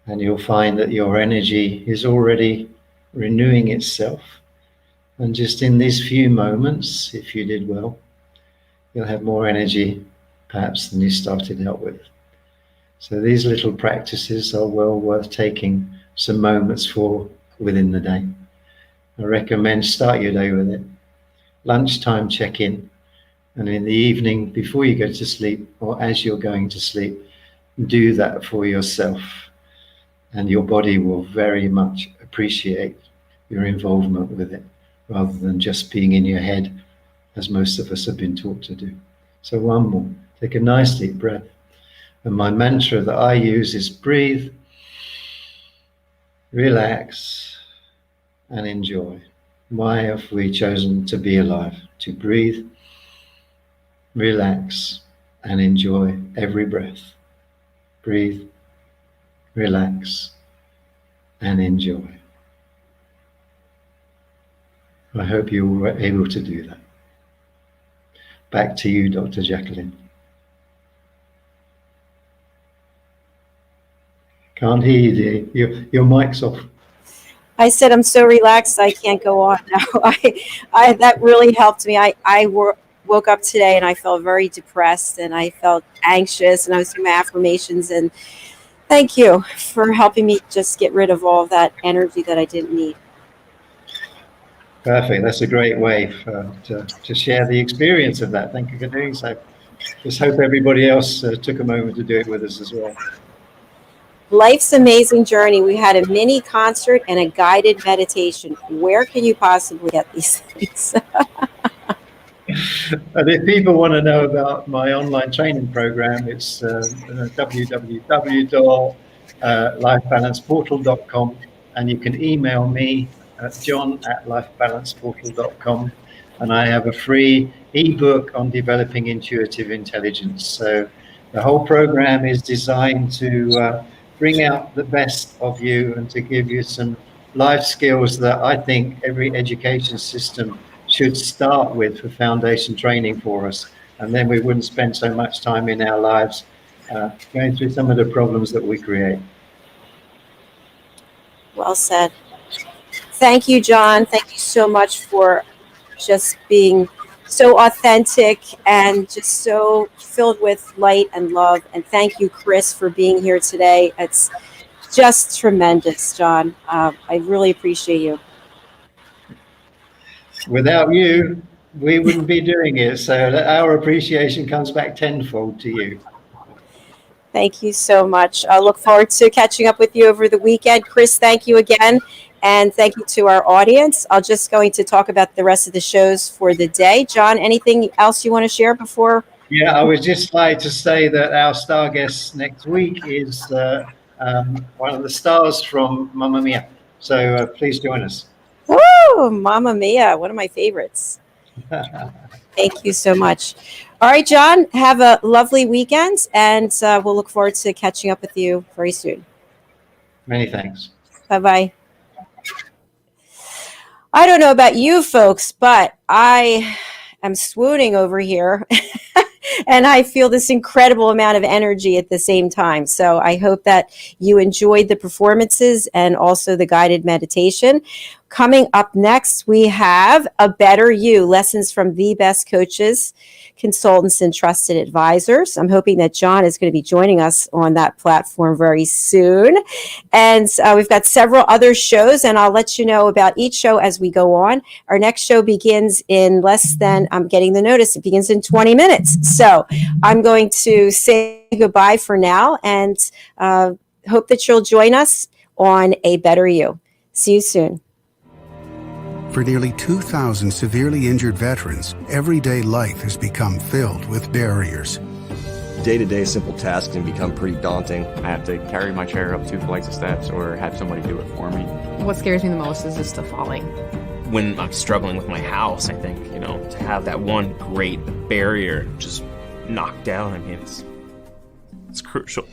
S4: And you'll find that your energy is already renewing itself. And just in these few moments, if you did well, you'll have more energy perhaps than you started out with. So these little practices are well worth taking some moments for within the day. I recommend start your day with it. Lunchtime check-in, And in the evening, before you go to sleep, or as you're going to sleep, do that for yourself. And your body will very much appreciate your involvement with it, rather than just being in your head, as most of us have been taught to do. So one more. Take a nice deep breath. And my mantra that I use is breathe, relax, and enjoy. Why have we chosen to be alive? To breathe, relax, and enjoy every breath. Breathe, relax, and enjoy. I hope you were able to do that. Back to you, Dr. Jacalyn. Can't hear you, dear. Your mic's off.
S3: I said I'm so relaxed I can't go on now. I that really helped me. I woke up today and I felt very depressed and I felt anxious, and I was doing my affirmations, and thank you for helping me just get rid of all of that energy that I didn't need.
S4: Perfect. That's a great way to share the experience of that. Thank you for doing so. Just hope everybody else took a moment to do it with us as well.
S3: Life's amazing journey. We had a mini concert and a guided meditation. Where can you possibly get these things?
S4: And if people want to know about my online training program, it's www.lifebalanceportal.com, and you can email me at john@lifebalanceportal.com, and I have a free ebook on developing intuitive intelligence. So the whole program is designed to bring out the best of you and to give you some life skills that I think every education system should start with for foundation training for us. And then we wouldn't spend so much time in our lives going through some of the problems that we create.
S3: Well said. Thank you, John. Thank you so much for just being so authentic and just so filled with light and love. And thank you, Chris, for being here today. It's just tremendous, John. I really appreciate you.
S4: Without you, we wouldn't be doing it. So our appreciation comes back tenfold to you.
S3: Thank you so much. I look forward to catching up with you over the weekend. Chris, thank you again. And thank you to our audience. I'm just going to talk about the rest of the shows for the day. John, anything else you want to share before?
S4: Yeah, I would just like to say that our star guest next week is one of the stars from Mamma Mia. So please join us.
S3: Woo! Mamma Mia, one of my favorites. Thank you so much. All right, John, have a lovely weekend, and we'll look forward to catching up with you very soon.
S4: Many thanks.
S3: Bye-bye. I don't know about you folks, but I am swooning over here and I feel this incredible amount of energy at the same time. So I hope that you enjoyed the performances and also the guided meditation. Coming up next, we have A Better You, lessons from the best coaches, consultants, and trusted advisors. I'm hoping that John is going to be joining us on that platform very soon. And we've got several other shows, and I'll let you know about each show as we go on. Our next show begins in less than, I'm getting the notice, it begins in 20 minutes. So I'm going to say goodbye for now and hope that you'll join us on A Better You. See you soon.
S9: For nearly 2,000 severely injured veterans, everyday life has become filled with barriers.
S10: Day-to-day simple tasks can become pretty daunting.
S11: I have to carry my chair up 2 flights of steps or have somebody do it for me.
S12: What scares me the most is just the falling.
S13: When I'm struggling with my house, I think, to have that one great barrier just knocked down, it's crucial.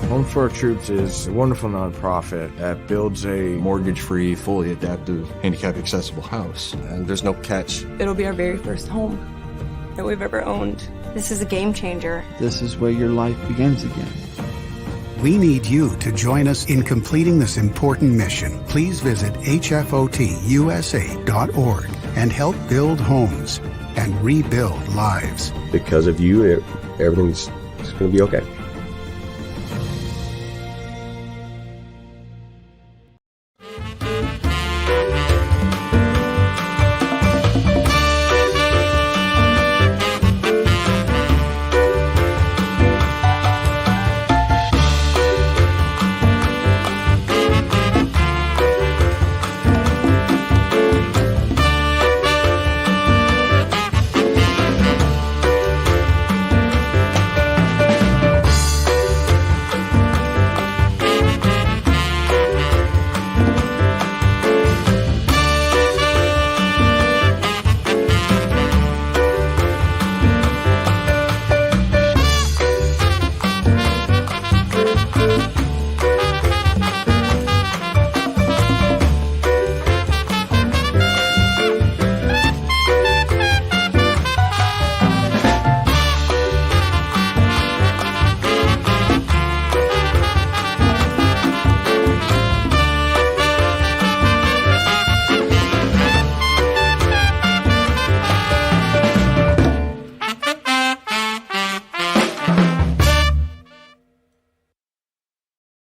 S14: Home for Our Troops is a wonderful nonprofit that builds a
S10: mortgage-free, fully adaptive, handicap-accessible house. And there's no catch.
S15: It'll be our very first home that we've ever owned. This is a game changer.
S16: This is where your life begins again.
S9: We need you to join us in completing this important mission. Please visit hfotusa.org and help build homes and rebuild lives.
S10: Because of you, everything's going to be okay.